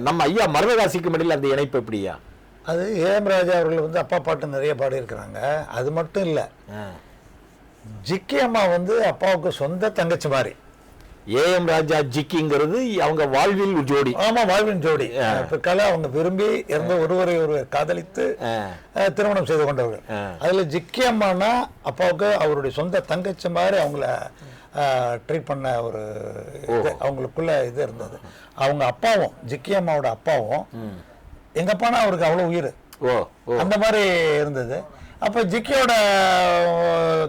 நம்ம ஐயா மருதகாசிக்கும் இடையில அந்த இணைப்பு எப்படியா?
அது ஏஎம் ராஜா அவர்கள் வந்து அப்பா பாட்டு நிறைய பாடி இருக்கிறாங்க. அது மட்டும் இல்ல, ஜிக்கி அம்மா வந்து அப்பாவுக்கு சொந்த தங்கச்சி மாதிரி.
ஏஎம் ராஜா ஜிக்கிங்கிறது அவங்க வாழ்வில் ஜோடி.
ஆமா, வாழ்வின் ஜோடி. பிற்கால அவங்க விரும்பி இருந்த ஒருவரை காதலித்து திருமணம் செய்து கொண்டவர்கள். அதுல ஜிக்கி அம்மானா அப்பாவுக்கு அவருடைய சொந்த தங்கச்சி மாதிரி அவங்கள ட்ரீட் பண்ண ஒரு இது அவங்களுக்குள்ள இது இருந்தது. அவங்க அப்பாவும் ஜிக்கி அம்மாவோட அப்பாவும் எங்க அப்பானா அவருக்கு அவ்வளவு உயிர், அந்த மாதிரி இருந்தது. அப்ப ஜிக்கியோட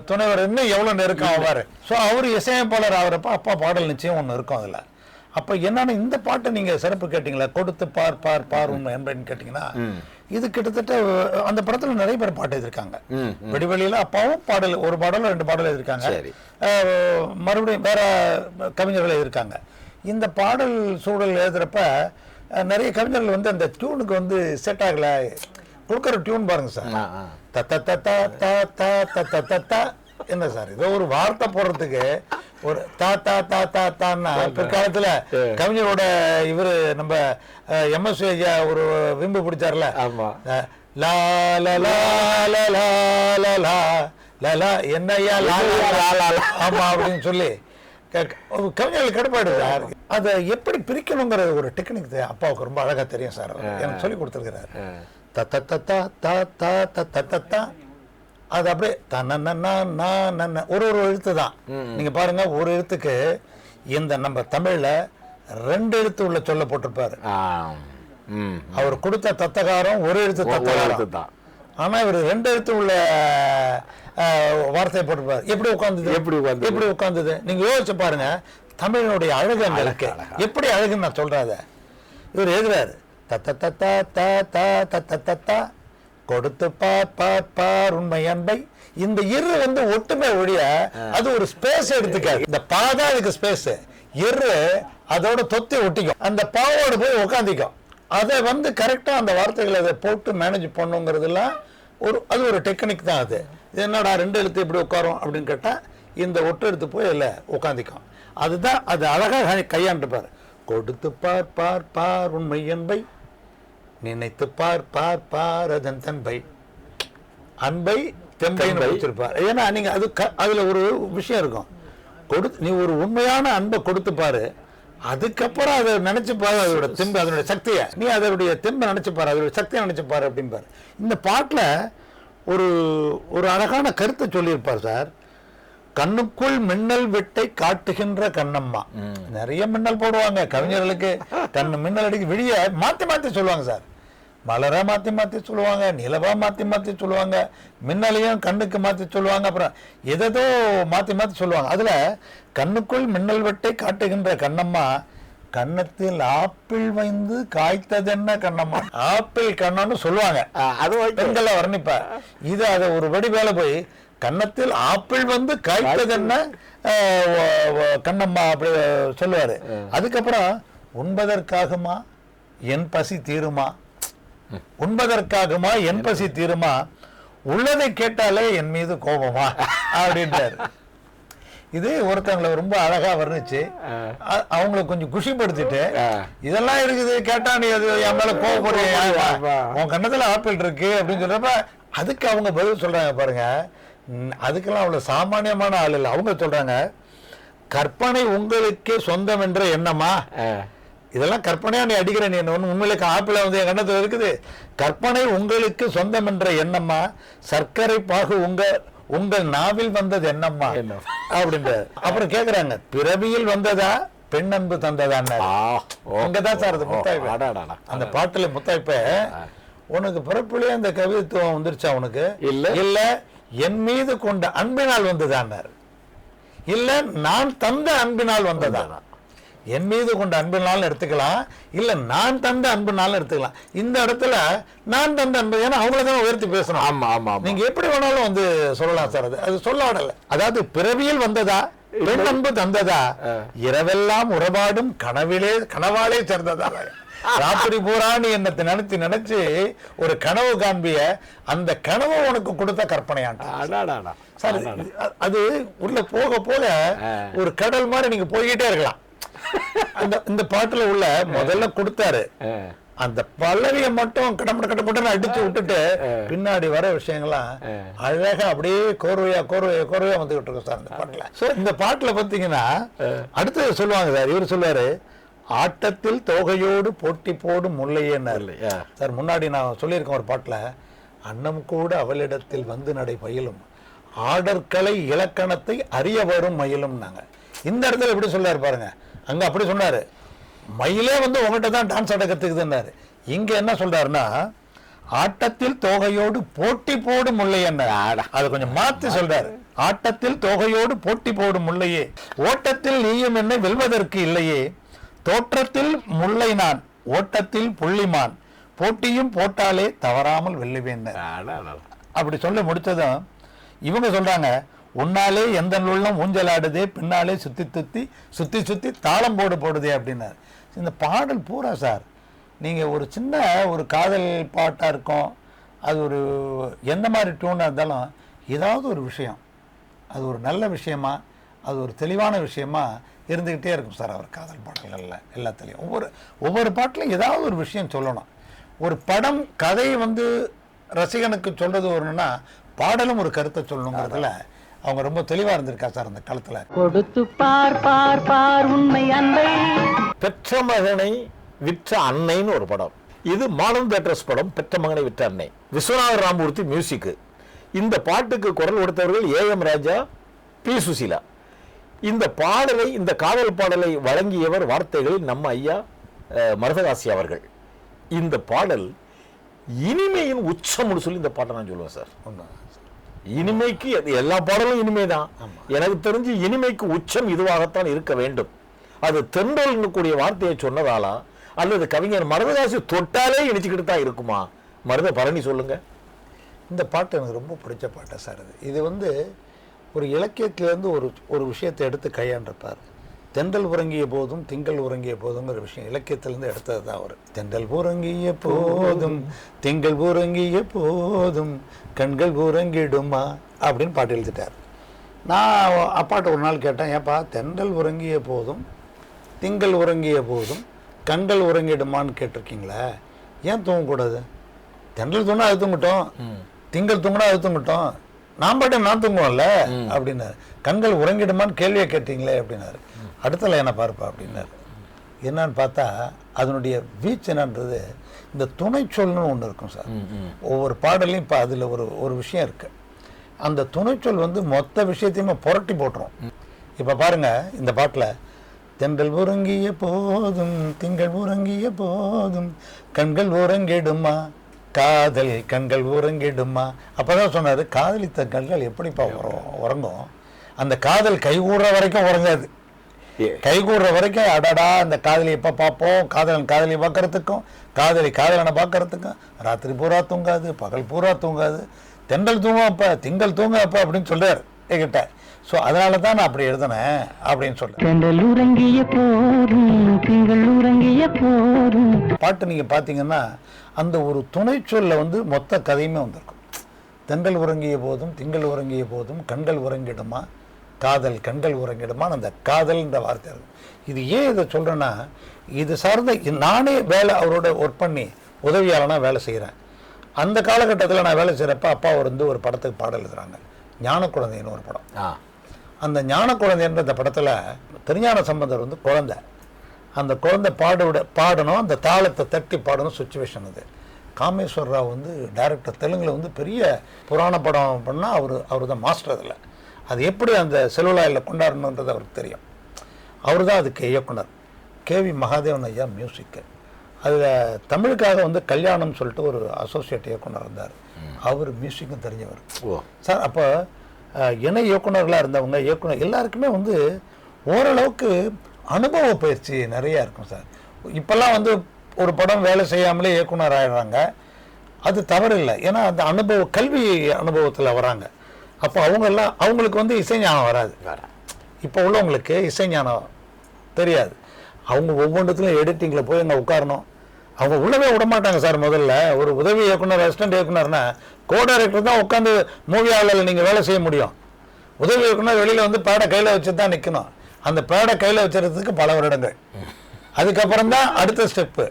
துணைவர் இன்னும் எவ்வளவு நெருக்கம் ஆவாரு. ஸோ அவர் இசையமைப்பாளர் ஆகிறப்ப அப்பா பாடல் நிச்சயம் ஒன்று இருக்கும் அதுல. அப்ப என்னன்னு இந்த பாட்டை நீங்க சிறப்பு கேட்டீங்களா, கொடுத்து பார் பார் பார் உண்மை என்பன்னு கேட்டீங்கன்னா, இது கிட்டத்தட்ட அந்த படத்துல நிறைய பேர் பாட்டு எழுதியிருக்காங்க. விடிவெளியில அப்பாவும் பாடல், ஒரு பாடல் 2 பாடல் எழுதியிருக்காங்க. மறுபடியும் வேற கவிஞர்கள் எழுதியிருக்காங்க. இந்த பாடல் சூழல் எழுதுறப்ப நிறைய கவிஞர்கள் வந்து அந்த டியூனுக்கு வந்து செட் ஆகல. கொடுக்குற டியூன் பாருங்க சார், என்ன சார் ஏதோ ஒரு வார்த்தை போடுறதுக்கு ஒரு தா தா தா தா தான்னா பிற்காலத்துல கவிஞரோட இவரு நம்ம எம்எஸ் ஐயா ஒரு விம்பு பிடிச்சார்ல, லா லா லா லா லா லா லா என்னையா ஆமா அப்படின்னு சொல்லி கவிஞர்கள் கடுப்பாடு சார். அதை எப்படி பிரிக்கணுங்கிற ஒரு டெக்னிக் அப்பாவுக்கு ரொம்ப அழகா தெரியும் சார், எனக்கு சொல்லி கொடுத்துருக்கிறாரு. அது அப்படியே ஒரு எழுத்து தான். நீங்க பாருங்க, ஒரு எழுத்துக்கு இந்த நம்ம தமிழ்ல 2 எழுத்து உள்ள சொல்ல போட்டிருப்பாரு. அவர் கொடுத்த தத்தகாரம் 1 எழுத்து தத்தகாரம்
தான்.
ஆனா இவர் 2 எழுத்து உள்ள வார்த்தையை போட்டிருப்பாரு. எப்படி உட்கார்ந்தது நீங்க யோசிச்சு பாருங்க. தமிழனுடைய அழகு அங்க இருக்கு. எப்படி அழகுன்னு நான் சொல்றாத. இவர் எழுதுறாரு தத்த கொடுத்து பார் உண்மை அன்பை. இந்த இரு வந்து ஒட்டுமை ஒழிய அது ஒரு ஸ்பேஸ் எடுத்துக்காது. இந்த பாதா இதுக்கு ஸ்பேஸ், இரு அதோட தொத்தி ஒட்டிக்கும், அந்த பாவோடு போய் உட்காந்துக்கும். அதை வந்து கரெக்டா அந்த வார்த்தைகளை அதை போட்டு மேனேஜ் பண்ணுங்கிறதுலாம் அது ஒரு டெக்னிக் தான். அது என்னடா 2 எழுத்து இப்படி உட்காரும் அப்படின்னு கேட்டா இந்த ஒட்டு எடுத்து போய் இல்லை உட்காந்துக்கும். அதுதான் அது அழகாக கையாண்டுப்பார். கொடுத்து பார் உண்மை என்பை, நினைத்து பார் அதன் தன்பை, அன்பை தெம்பைன்னு வச்சிருப்பார். ஏன்னா நீங்க அதுல ஒரு விஷயம் இருக்கும். நீ ஒரு உண்மையான அன்பை கொடுத்து பாரு, அதுக்கப்புறம் அதை நினைச்சு பாரு, அதோட தெம்பு அதனுடைய சக்தியை நீ அதனுடைய தெம்பை நினைச்சு பாரு, அதோட சக்தியை நினைச்சு பாரு அப்படின்னு பாரு. இந்த பாட்டுல ஒரு அழகான கருத்தை சொல்லியிருப்பார் சார். கண்ணுக்குள் மின்னல் வெட்டை காட்டுகின்ற கண்ணம்மா. நிறைய மின்னல் போடுவாங்க கவிஞர்களுக்கு. கண்ணு மின்னல் அடிக்க விழிய மாத்தி சொல்லுவாங்க சார். மலர மாத்தி சொல்லுவாங்க, நிலவா மாத்தி சொல்லுவாங்க, மின்னலையும் கண்ணுக்கு மாத்தி சொல்லுவாங்க, அப்புறம் எதோ மாத்தி சொல்லுவாங்க. அதுல கண்ணுக்குள் மின்னல் வெட்டை காட்டுகின்ற கண்ணம்மா, கண்ணத்தில் ஆப்பிள் வைந்து காய்த்ததென்ன கண்ணம்மா. ஆப்பிள் கண்ணன்னு சொல்லுவாங்க, அது பெண்களை வர்ணிப்ப. இது அதை ஒரு வடி வேலை போய் கன்னத்தில் ஆப்பிள் வந்து காய்த்ததென்ன கண்ணம்மா அப்படி சொல்லுவாரு. அதுக்கப்புறம் உண்பதற்காகுமா என் பசி தீருமா, உண்பதற்காகுமா என் பசி தீருமா, உள்ளதை கேட்டாலே என் மீது கோபமா அப்படின்றாரு. இது ஒருத்தவங்களை ரொம்ப அழகா வர்ணிச்சு அவங்களை கொஞ்சம் குஷிப்படுத்திட்டு, இதெல்லாம் இருக்குது கேட்டா நீ அது என் மேல கோபப்படுறியா, உன் கண்ணத்துல ஆப்பிள் இருக்கு அப்படின்னு சொல்றப்ப அதுக்கு அவங்க பதில் சொல்றாங்க பாருங்க. அதுக்கெல்லாம் அவ்வளவு சாமானியமான ஆள் இல்லை. அவங்க சொல்றாங்க, கற்பனை உங்களுக்கு சொந்தம் என்ற எண்ணமா, இதெல்லாம் கற்பனையா நீ அடிக்கிற, நீ உண்மையிலே ஆப்பிள வந்து என் கண்ணத்துல இருக்குது, கற்பனை உங்களுக்கு சொந்தம் என்ற எண்ணமா, சர்க்கரை பாகு உங்கள் நாவில் வந்தது என்னம்மா அப்படின்ற. அப்புறம் கேக்குறாங்க, பிறவியில் வந்ததா பெண் அன்பு தந்ததான்னு. அங்கதான் சார் அது முத்தாய்ப்பு. அந்த பாட்டுல முத்தாய்ப்ப, உனக்கு பிறப்பிலே அந்த கவித்துவம் வந்துருச்சா உனக்கு, இல்ல என் மீது கொண்ட அன்பினால் வந்ததான்னார், இல்ல நான் தந்த அன்பினால் வந்ததா. என் மீது கொண்ட அன்பினாலும் எடுத்துக்கலாம், இல்ல நான் தந்த அன்பினாலும் எடுத்துக்கலாம். இந்த இடத்துல நான் தந்த அன்பு, ஏன்னா அவங்களதான் உயர்த்தி பேசணும். ஆமா ஆமா, நீங்க எப்படி வேணாலும் வந்து சொல்லலாம் சார். அது சொல்லாடல. அதாவது பிறவியில் வந்ததா பெண் அன்பு தந்ததா, இரவெல்லாம் உறவாடும் கனவாலே சேர்ந்ததா, ராத்திரி பூரா நீ என்னத்தை நினைச்சு ஒரு கனவு காண்பிய, அந்த கனவு உனக்கு கொடுத்த கற்பனையாண்டா சார். அது உள்ள போக போக ஒரு கடல் மாதிரி நீங்க போய்கிட்டே இருக்கலாம். இந்த பாட்டுல உள்ள முதல்ல கொடுத்தாரு, அந்த பல்லவிய மட்டும் கடப்பட்டு அடிச்சு விட்டுட்டு பின்னாடி வர விஷயங்கள்லாம் அழகா அப்படியே கோர்வையா வந்துகிட்டு இருக்கும் சார் இந்த பாட்டுல. இந்த பாட்டுல பாத்தீங்கன்னா அடுத்தது சொல்லுவாங்க சார். இவர் சொல்லுவாரு, ஆட்டத்தில் தோகையோடு போட்டி போடும் முல்லையேன்னார் சார். முன்னாடி நான் சொல்லியிருக்கேன் ஒரு பாட்டுல, அன்னம் கூட அவளிடத்தில் வந்து நடை பயிலும், ஆடற்கலை இலக்கணத்தை அறிய வரும் மயிலும். நாங்க இந்த இடத்துல எப்படி சொல்லாரு பாருங்க. அங்க அப்படி சொன்னாரு, மயிலே வந்து உங்ககிட்ட தான் டான்ஸ் ஆட கத்துக்குதுன்னாரு. இங்க என்ன சொல்றாருன்னா, ஆட்டத்தில் தோகையோடு போட்டி போடும் முல்லை என்ன, அதை கொஞ்சம் மாத்தி சொல்றாரு. ஆட்டத்தில் தோகையோடு போட்டி போடும் முல்லையே, ஓட்டத்தில் நீயும் என்னை வெல்வதற்கு இல்லையே, தோற்றத்தில் முல்லை நான், ஓட்டத்தில் புள்ளிமான், போட்டியும் போட்டாலே தவறாமல் வெல்லுவேன் அப்படி சொல்லி முடிச்சதும் இவங்க சொல்றாங்க, உன்னாலே எந்த உள்ளம் ஊஞ்சலாடுதே, பின்னாலே சுத்தி தாளம் போடுதே அப்படின்னாரு. இந்த பாடல் பூரா சார், நீங்க ஒரு சின்ன ஒரு காதல் பாட்டா இருக்கும், அது ஒரு எந்த மாதிரி டியூனா இருந்தாலும் ஏதாவது ஒரு விஷயம், அது ஒரு நல்ல விஷயமா, அது ஒரு தெளிவான விஷயமா இருந்துகிட்டே இருக்கும் சார் அவர் காதல் பாடல்கள்ல எல்லாத்துலேயும். ஒவ்வொரு பாட்டிலும் ஏதாவது ஒரு விஷயம் சொல்லணும். ஒரு படம் கதையை வந்து ரசிகனுக்கு சொல்றது ஒண்ணுன்னா, பாடலும் ஒரு கருத்தை சொல்லணுங்கிறதுல அவங்க ரொம்ப தெளிவா இருந்திருக்கா சார் அந்த காலத்துல.
கொடுத்து பார் உண்மை அன்பை.
பெற்ற மகனை விற்ற அன்னைன்னு ஒரு படம். இது மாடர்ன் தியேட்டர்ஸ் படம், பெற்ற மகனை விற்ற அன்னை. விஸ்வநாத ராமூர்த்தி மியூசிக். இந்த பாட்டுக்கு குரல் கொடுத்தவர்கள் ஏஎம் ராஜா, பி சுசீலா. இந்த பாடலை, இந்த காதல் பாடலை வழங்கியவர் வார்த்தைகளில் நம்ம ஐயா மருதகாசி அவர்கள். இந்த பாடல் இனிமையின் உச்சம்னு சொல்லி இந்த பாட்டை நான் சொல்லுவேன் சார். இனிமைக்கு எல்லா பாடலும் இனிமைதான். எனக்கு தெரிஞ்சு இனிமைக்கு உச்சம் இதுவாகத்தான் இருக்க வேண்டும். அது தென்றல் கூடிய வார்த்தையை சொன்னதாலா அல்லது கவிஞர் மருதகாசி தொட்டாலே இணைச்சிக்கிட்டு தான் இருக்குமா? மருத பரணி சொல்லுங்க.
இந்த பாட்டு எனக்கு ரொம்ப பிடிச்ச பாட்டை சார். இது வந்து ஒரு இலக்கியத்திலேருந்து ஒரு விஷயத்தை எடுத்து கையாண்டிருப்பார். தென்றல் உறங்கிய போதும் திங்கள் உறங்கிய போதுங்கிற விஷயம் இலக்கியத்திலேருந்து எடுத்தது தான் அவர். தென்றல் உறங்கிய போதும் திங்கள் உறங்கிய போதும் கண்கள் உறங்கிடுமா அப்படின்னு பாட்டு எழுதிட்டார். நான் அப்பாட்ட ஒரு நாள் கேட்டேன், ஏப்பா தென்றல் உறங்கிய போதும் திங்கள் உறங்கிய போதும் கண்கள் உறங்கிடுமான்னு கேட்டிருக்கீங்களே, ஏன் தூங்கக்கூடாது? தென்றல் தூங்கினா அது தூங்கட்டும், திங்கள் தூங்கினா அது தூங்கட்டும், நான் பாட்டு நான் தூங்குவோம்ல அப்படின்னாரு. கண்கள் உறங்கிடுமான்னு கேள்வியை கேட்டீங்களே அப்படின்னாரு. அடுத்த லைனை பார்ப்பா அப்படின்னாரு. என்னன்னு பார்த்தா அதனுடைய வீச்சு என்னன்றது, இந்த துணை சொல்னு ஒன்று இருக்கும் சார். ஒவ்வொரு பாடலையும் இப்போ அதில் ஒரு விஷயம் இருக்குது. அந்த துணைச்சொல் வந்து மொத்த விஷயத்தையுமே புரட்டி போட்டுரும். இப்போ பாருங்கள், இந்த பாட்டில் தென்றல் உறங்கிய போதும் திங்கள் உறங்கிய போதும் கண்கள் உறங்கிடுமா, காதல் கண்கள் உறங்கிடுமா. அப்போதான் சொன்னார், காதலித்த கண்கள் எப்படிப்பா உறங்கும்? அந்த காதல் கைகூடுற வரைக்கும் உறங்காது. கைகூடுற வரைக்கும் அடடா அந்த காதலி எப்போ பார்ப்போம், காதலன் காதலி பார்க்கறதுக்கும் காதலனை பார்க்கறதுக்கும் ராத்திரி பூரா தூங்காது, பகல் பூரா தூங்காது. தென்றல் தூங்க அப்போ திங்கள் தூங்க அப்போ அப்படின்னு சொல்றார் என்கிட்ட. ஸோ அதனால தான் நான் அப்படி எழுதினேன் அப்படின்னு சொல்றேன். பாட்டு நீங்கள் பார்த்தீங்கன்னா அந்த ஒரு துணை சொல்ல வந்து மொத்த கதையுமே வந்திருக்கும். தென்றல் உறங்கிய போதும் திங்கள் உறங்கிய போதும் கண்கள் உறங்கிடுமா, காதல் கண்கள் உறங்கிடுமான்னு அந்த காதல்ன்ற வார்த்தை இருக்கும். இது ஏன் இதை சொல்கிறேன்னா, இது சார்ந்த நானே அவரோட ஒர்க் பண்ணி உதவியாளனாக வேலை செய்கிறேன். அந்த காலகட்டத்தில் நான் வேலை செய்கிறப்ப அப்பா வந்து ஒரு படத்துக்கு பாடல் எழுதுறாங்க, ஞான குழந்தைன்னு ஒரு படம். அந்த ஞான குழந்தைன்ற அந்த படத்தில் திருஞான சம்பந்தர் வந்து குழந்தை, அந்த குழந்தை பாடணும், அந்த தாளத்தை தட்டி பாடணும் சுச்சுவேஷன். அது காமேஸ்வர் ராவ் வந்து டைரக்டர், தெலுங்கில் வந்து பெரிய புராண படம் பண்ணால் அவர் தான் மாஸ்டர். அதில் அது எப்படி அந்த செல்லுலாயில் கொண்டாடணுன்றது அவருக்கு தெரியும். அவர் தான் அதுக்கு இயக்குனர். கேவி மகாதேவன் ஐயா மியூசிக்கு. அதில் தமிழுக்காக வந்து கல்யாணம்னு சொல்லிட்டு ஒரு அசோசியேட் இயக்குனர் இருந்தார். அவர் மியூசிக்கும் தெரிஞ்சவர் சார். அப்போ இணை இயக்குனர்களாக இருந்தவங்க இயக்குனர் எல்லாருக்குமே வந்து ஓரளவுக்கு அனுபவ பயிற்சி நிறையா இருக்கும் சார். இப்போல்லாம் வந்து ஒரு படம் வேலை செய்யாமலே இயக்குனர் ஆகிடுறாங்க. அது தவறு இல்லை, ஏன்னா அந்த கல்வி அனுபவத்தில் வராங்க. அப்போ அவங்களுக்கு வந்து இசைஞானம் வராது. இப்போ உள்ளவங்களுக்கு இசைஞானம் தெரியாது. அவங்க ஒவ்வொன்றத்துலையும் எடிட்டிங்கில் போய் அங்கே உட்காரணும். அவங்க உள்ளவே விடமாட்டாங்க சார். முதல்ல ஒரு உதவி இயக்குனர், அசிஸ்டன்ட் இயக்குனர்னா கோ டைரக்டர் தான் உட்காந்து மூவி ஆளில் நீங்கள் வேலை செய்ய முடியும். உதவி இயக்குனர் வெளியில் வந்து பேடை கையில் வச்சு தான் நிற்கணும். அந்த பேடை கையில் வச்சுறதுக்கு பல வருடங்கள், அதுக்கப்புறம் தான் அடுத்த ஸ்டெப்பு.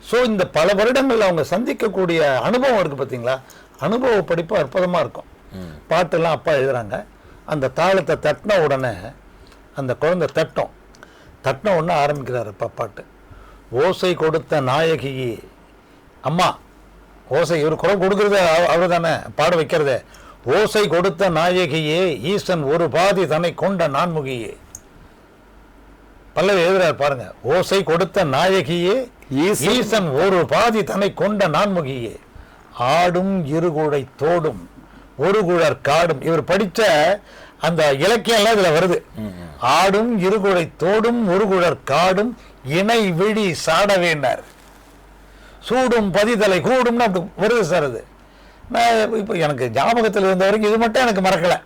ஸோ இந்த பல வருடங்கள் அவங்க சந்திக்கக்கூடிய அனுபவம் இருக்குது பார்த்தீங்களா, அனுபவ படிப்பு அற்புதமாக இருக்கும். பாட்டெல்லாம் அப்பா எழுதுறாங்க. அந்த தாளத்தை தட்டின உடனே அந்த குழந்தை தட்டின உடனே ஆரம்பிக்கிறார் அப்பா பாட்டு. ஓசை கொடுத்த நாயகியே அம்மா, ஓசை இவர் குரல் கொடுக்கறது அவர் தானே பாட வைக்கிறது. ஓசை கொடுத்த நாயகியே ஈசன் ஒரு பாதி தன்னை கொண்ட நான்முகியே. பல்லவி எழுதுறார் பாருங்க. ஓசை கொடுத்த நாயகியே ஈசன் ஒரு பாதி தன்னை கொண்ட நான்முகியே, ஆடும் இருகுழை தோடும் ஒரு குழற் காடும். இவர் படித்த அந்த இலக்கியம்லாம் இதுல வருது. ஆடும் இருகுழை தோடும் ஒரு குழற் காடும் இணை விழி சாடவேண்டார், சூடும் பதிதலை கூடும்னு அப்படி வருது சார். அது நான் இப்போ எனக்கு ஞாபகத்தில் இருந்த வரைக்கும் இது மட்டும் எனக்கு மறக்கலை.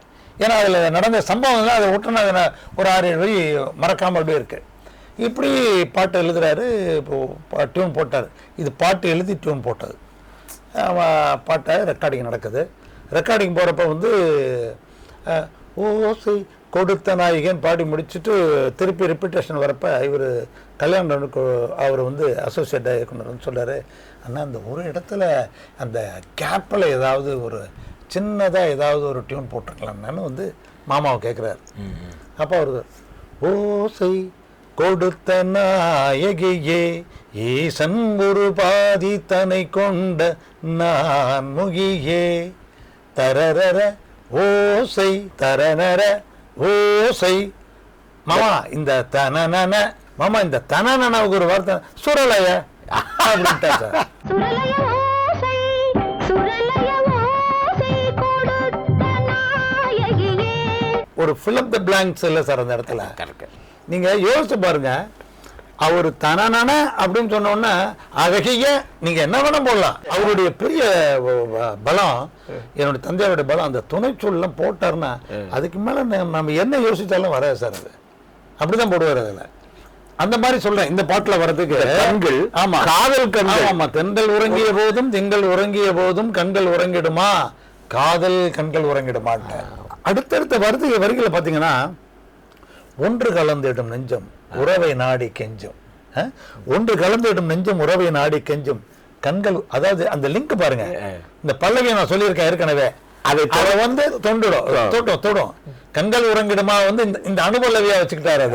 ஏன்னா அதில் நடந்த சம்பவம்லாம் அதை விட்டுனா அதை ஒரு 6-7 வழி மறக்காமல் அப்படியே இருக்கு. இப்படி பாட்டு எழுதுறாரு. இப்போ டியூன் போட்டார். இது பாட்டு எழுதி டியூன் போட்டது. பாட்டை ரெக்கார்டிங் நடக்குது. ரெக்கார்டிங் போகிறப்ப வந்து ஓசை கொடுத்த நாயகன் பாடி முடிச்சுட்டு திருப்பி ரிப்பீட்டேஷன் வரப்போ இவர் கல்யாணனுக்கு அவர் வந்து அசோசியேட் இயக்குனர்னு சொல்கிறார், அண்ணா அந்த ஒரு இடத்துல அந்த கேப்பில் ஏதாவது ஒரு சின்னதாக ஏதாவது ஒரு டியூன் போட்டிருக்கலாம்னு வந்து மாமாவை கேட்குறாரு. அப்போ அவர் ஓசை கொடுத்த நாயகியே ஈசன் ஒரு பாதி தன்னை கொண்ட நான் முகியே தரரர ஓசை தரநர ஓசை மாமா இந்த தன மாமா இந்த தனவுக்கு ஒரு வார்த்தை சுரலைய அப்படின்ட்டா சார். ஒரு fill up the blanks இல்லை சார் அந்த இடத்துல. நீங்க யோசிச்சு பாருங்க, அவர் தனன அப்படின்னு சொன்ன உடனே அழகிய நீங்க என்ன வேணா போடலாம். அவருடைய பெரிய பலம், என்னுடைய தந்தையோட பலம் அந்த துணைச்சொல்லாம் போட்டாருன்னா அதுக்கு மேல நம்ம என்ன யோசிச்சாலும் வராது சார். அது அப்படிதான் போடுவார். அதுல அந்த மாதிரி சொல்றேன் இந்த பாட்டுல வர்றதுக்கு
கண்கள்.
ஆமா,
காதல் கண்கள்.
ஆமா, தென்றல் உறங்கிய போதும் திங்கள் உறங்கிய போதும் கண்கள் உறங்கிடுமா, காதல் கண்கள் உறங்கிடுமாட்ட அடுத்தடுத்த வரிகளை பாத்தீங்கன்னா, ஒன்று கலந்திடும் நெஞ்சம் உறவை நாடி கெஞ்சும், ஒன்று கலந்திடும் நெஞ்சம் உறவை நாடி கெஞ்சும் கண்கள். அதாவது அந்த லிங்க் பாருங்க, இந்த பல்லவியை நான் சொல்லியிருக்கேன் ஏற்கனவே. அதை வந்து தொடும் கண்கள் உறங்கிடுமா வந்து இந்த அனுபல்லவியா வச்சுக்கிட்டாரு.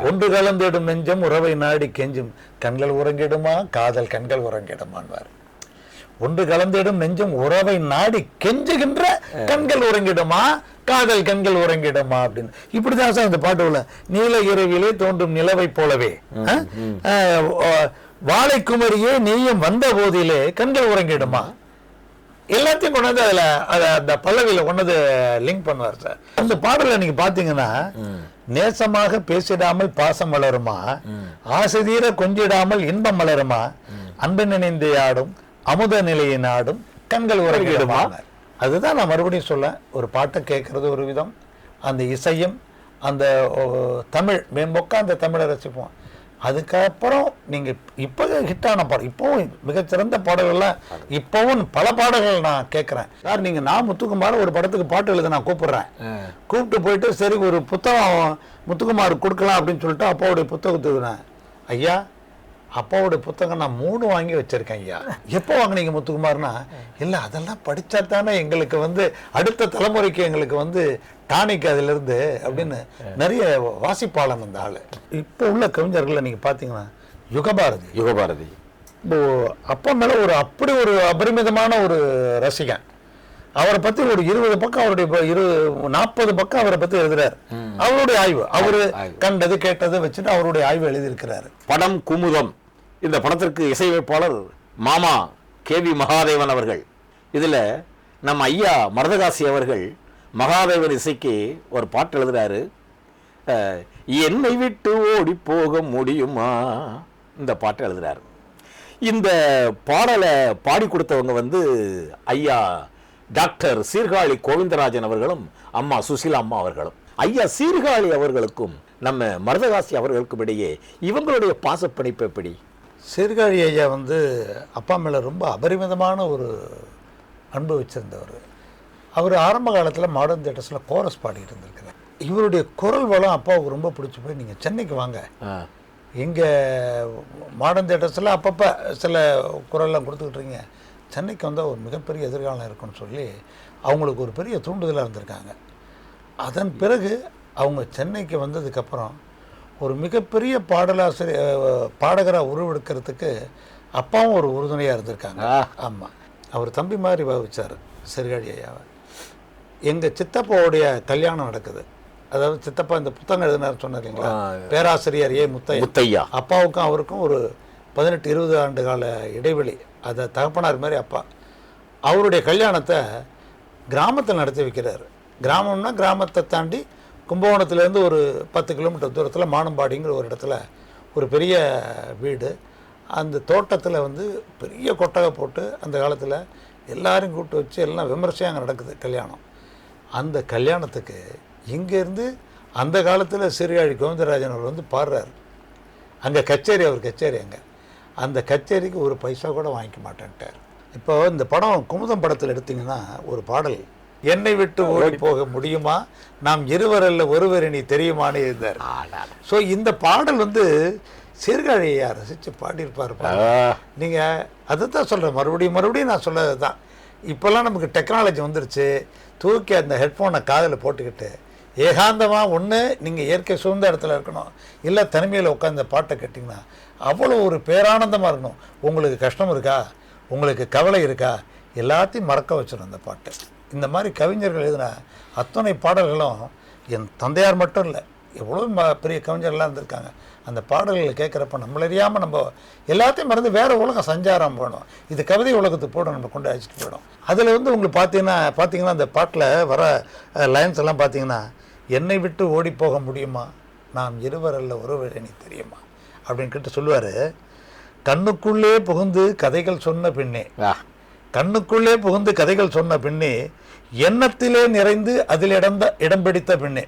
ஒன்று கலந்திடும் நெஞ்சம் உறவை நாடி கெஞ்சும் கண்கள் உறங்கிடுமா, காதல் கண்கள் உறங்கிடுமான்வார். ஒன்று கலந்திடும் நெஞ்சம் உறவை நாடி கெஞ்சுகின்ற கண்கள் உறங்கிடுமா, காதல் கண்கள் உறங்கிடுமா அப்படின்னு. இப்படிதான் சார் இந்த பாட்டு உள்ள. நீல இரவிலே தோன்றும் நிலவை போலவே வாழை குமரியே நீயும் வந்த போதிலே கண்கள் உறங்கிடுமா, எல்லாத்தையும் கொண்டாந்து அதுல அந்த பல்லவியில கொண்டது லிங்க் பண்ணுவார் சார். அந்த பாடல நீங்க பாத்தீங்கன்னா, நேசமாக பேசிடாமல் பாசம் வளருமா, ஆசைதீர கொஞ்சிடாமல் இன்பம் வளருமா, அன்பு நினைந்து ஆடும் அமுத நிலையை நாடும் கண்கள் உறங்கிடுமா. அதுதான் நான் மறுபடியும் சொல்ல, ஒரு பாட்டை கேட்கறது ஒரு விதம், அந்த இசையும் அந்த தமிழ் மேம்பொக்கா அந்த தமிழை ரசிப்போம். அதுக்கப்புறம் நீங்க இப்போ ஹிட்டான பாடல், இப்போவும் மிகச்சிறந்த பாடல்கள்லாம் இப்போவும் பல பாடல்கள் நான் கேட்குறேன் சார். நீங்க நான் முத்துக்குமார் ஒரு படத்துக்கு பாட்டு எழுத நான் கூப்பிடுறேன், கூப்பிட்டு போயிட்டு சரி ஒரு புத்தகம் முத்துக்குமார் கொடுக்கலாம் அப்படின்னு சொல்லிட்டு அப்பாவுடைய புத்தகத்துக்கு, ஐயா அப்பாவுடைய புத்தகம் நான் 3 வாங்கி வச்சிருக்கேன் ஐயா. எப்போ வாங்கினீங்க முத்துக்குமார்னா, இல்லை அதெல்லாம் படித்தா தானே எங்களுக்கு வந்து அடுத்த தலைமுறைக்கு எங்களுக்கு வந்து டானிக் அதுல இருந்து அப்படின்னு நிறைய வாசிப்பாளன் அந்த ஆளு. இப்போ உள்ள கவிஞர்களை நீங்க பாத்தீங்கன்னா, யுகபாரதி இப்போ அப்பா மேல ஒரு அப்படி ஒரு அபரிமிதமான ஒரு ரசிகன். அவரை பத்தி ஒரு 20 பக்கம் அவருடைய 40 பக்கம் அவரை பத்தி எழுதுறாரு. அவருடைய ஆய்வு, அவரு கண்டது கேட்டது வச்சுட்டு அவருடைய ஆய்வு எழுதியிருக்கிறாரு.
படம் குமுதம். இந்த படத்திற்கு இசையமைப்பாளர் மாமா கேவி மகாதேவன் அவர்கள். இதுல நம்ம ஐயா மருதகாசி அவர்கள் மகாதேவன் இசைக்கு ஒரு பாட்டு எழுதுறாரு, என்னை விட்டு ஓடி போக முடியுமா, இந்த பாட்டு எழுதுறாரு. இந்த பாடலை பாடி கொடுத்தவங்க வந்து ஐயா டாக்டர் சீர்காழி கோவிந்தராஜன் அவர்களும் அம்மா சுசீலா அம்மா அவர்களும். ஐயா சீர்காழி அவர்களுக்கும் நம்ம மருதகாசி அவர்களுக்கும் இடையே இவங்களுடைய பாசப்பிணைப்பு எப்படி?
சீர்காழி ஐயா வந்து அப்பா மேல ரொம்ப அபரிமிதமான ஒரு அன்பு வச்சிருந்தவர். அவர் ஆரம்ப காலத்தில் மாடர்ன் தியேட்டர்ஸில் கோரஸ் பாடிட்டு இருந்திருக்கிறார். இவருடைய குரல் வளம் அப்பாவுக்கு ரொம்ப பிடிச்சி போய் நீங்கள் சென்னைக்கு வாங்க, இங்கே மாடர்ன் தியேட்டர்ஸில் அப்பப்போ சில குரல்லாம் கொடுத்துக்கிட்டுருங்க, சென்னைக்கு வந்தால் ஒரு மிகப்பெரிய எதிர்காலம் இருக்குன்னு சொல்லி அவங்களுக்கு ஒரு பெரிய தூண்டுதலாக இருந்திருக்காங்க. அதன் பிறகு அவங்க சென்னைக்கு வந்ததுக்கப்புறம் ஒரு மிகப்பெரிய பாடகராக உருவெடுக்கிறதுக்கு அப்பாவும் ஒரு உறுதுணையாக இருந்திருக்காங்க. ஆமாம், அவர் தம்பி மாதிரி பாவிச்சார் சீர்காழி ஐயாவை. எங்கள் சித்தப்பாவுடைய கல்யாணம் நடக்குது. அதாவது சித்தப்பா இந்த புத்தகம் எழுதினார் சொன்னாங்களா, பேராசிரியர் முத்தையா. அப்பாவுக்கும் அவருக்கும் ஒரு 18-20 ஆண்டு கால இடைவெளி. அதை தகப்பனார் மாதிரி அப்பா. அவருடைய கல்யாணத்தை கிராமத்தில் நடத்தி வைக்கிறார். கிராமம்னா கிராமத்தை தாண்டி கும்பகோணத்துலேருந்து ஒரு 10 கிலோமீட்டர் தூரத்தில் மானம்பாடிங்கிற ஒரு இடத்துல ஒரு பெரிய வீடு. அந்த தோட்டத்தில் வந்து பெரிய கொட்டகை போட்டு அந்த காலத்தில் எல்லாரையும் கூப்பிட்டு வச்சு எல்லாம் விமர்சையாக அங்கே நடக்குது கல்யாணம். அந்த கல்யாணத்துக்கு இங்கேருந்து அந்த காலத்தில் சீர்காழி கோவிந்தராஜன் அவர் வந்து பாடுறார். அங்கே கச்சேரி, அவர் கச்சேரி அங்கே. அந்த கச்சேரிக்கு ஒரு பைசா கூட வாங்கிக்க மாட்டேன்ட்டார். இப்போ இந்த படம் குமுதம் படத்தில் எடுத்திங்கன்னா ஒரு பாடல், என்னை விட்டு ஓடி போக முடியுமா, நாம் இருவரல்ல ஒருவர் நீ தெரியுமான்னு இருந்தார். ஸோ இந்த பாடல் வந்து சீர்காழியை ரசித்து பாடியிருப்பார். நீங்கள் அதை தான் சொல்கிறேன், மறுபடியும் நான் சொல்லது தான். இப்போல்லாம் நமக்கு டெக்னாலஜி வந்துருச்சு. தூக்கி அந்த ஹெட்ஃபோனை காதில் போட்டுக்கிட்டு ஏகாந்தமாக ஒன்று நீங்கள் இயற்கை சூழ்ந்த இடத்துல இருக்கணும், இல்லை தனிமையில் உட்காந்து பாட்டை கேட்டிங்கன்னா அவ்வளோ ஒரு பேரானந்தமாக இருக்கணும். உங்களுக்கு கஷ்டம் இருக்கா, உங்களுக்கு கவலை இருக்கா, எல்லாத்தையும் மறக்க வச்சிடும் அந்த பாட்டு. இந்த மாதிரி கவிஞர்கள் எழுதின அத்தனை பாடல்களும் என் தந்தையார் மட்டும் இல்லை, எவ்வளோ பெரிய கவிஞர்லாம் இருந்திருக்காங்க. அந்த பாடல்களை கேட்குறப்ப நம்மளறியாமல் நம்ம எல்லாத்தையும் மறந்து வேறு உலகம் சஞ்சாரம் போகணும். இது கவிதை உலகத்துக்கு போட நம்ம கொண்டு அழைச்சிட்டு போயிடும். அதில் வந்து உங்களுக்கு பார்த்தீங்கன்னா அந்த பாட்டில் வர லைன்ஸ் எல்லாம் பார்த்தீங்கன்னா, என்னை விட்டு ஓடி போக முடியுமா, நாம் இருவரல்ல ஒருவர் எனக்கு தெரியுமா அப்படின்னு கேட்டு சொல்லுவார். கண்ணுக்குள்ளே புகுந்து கதைகள் சொன்ன பின்னே, கண்ணுக்குள்ளே புகுந்து கதைகள் சொன்ன பின்னே, எண்ணத்திலே நிறைந்து அதில் இடம் பிடித்த பின்னே.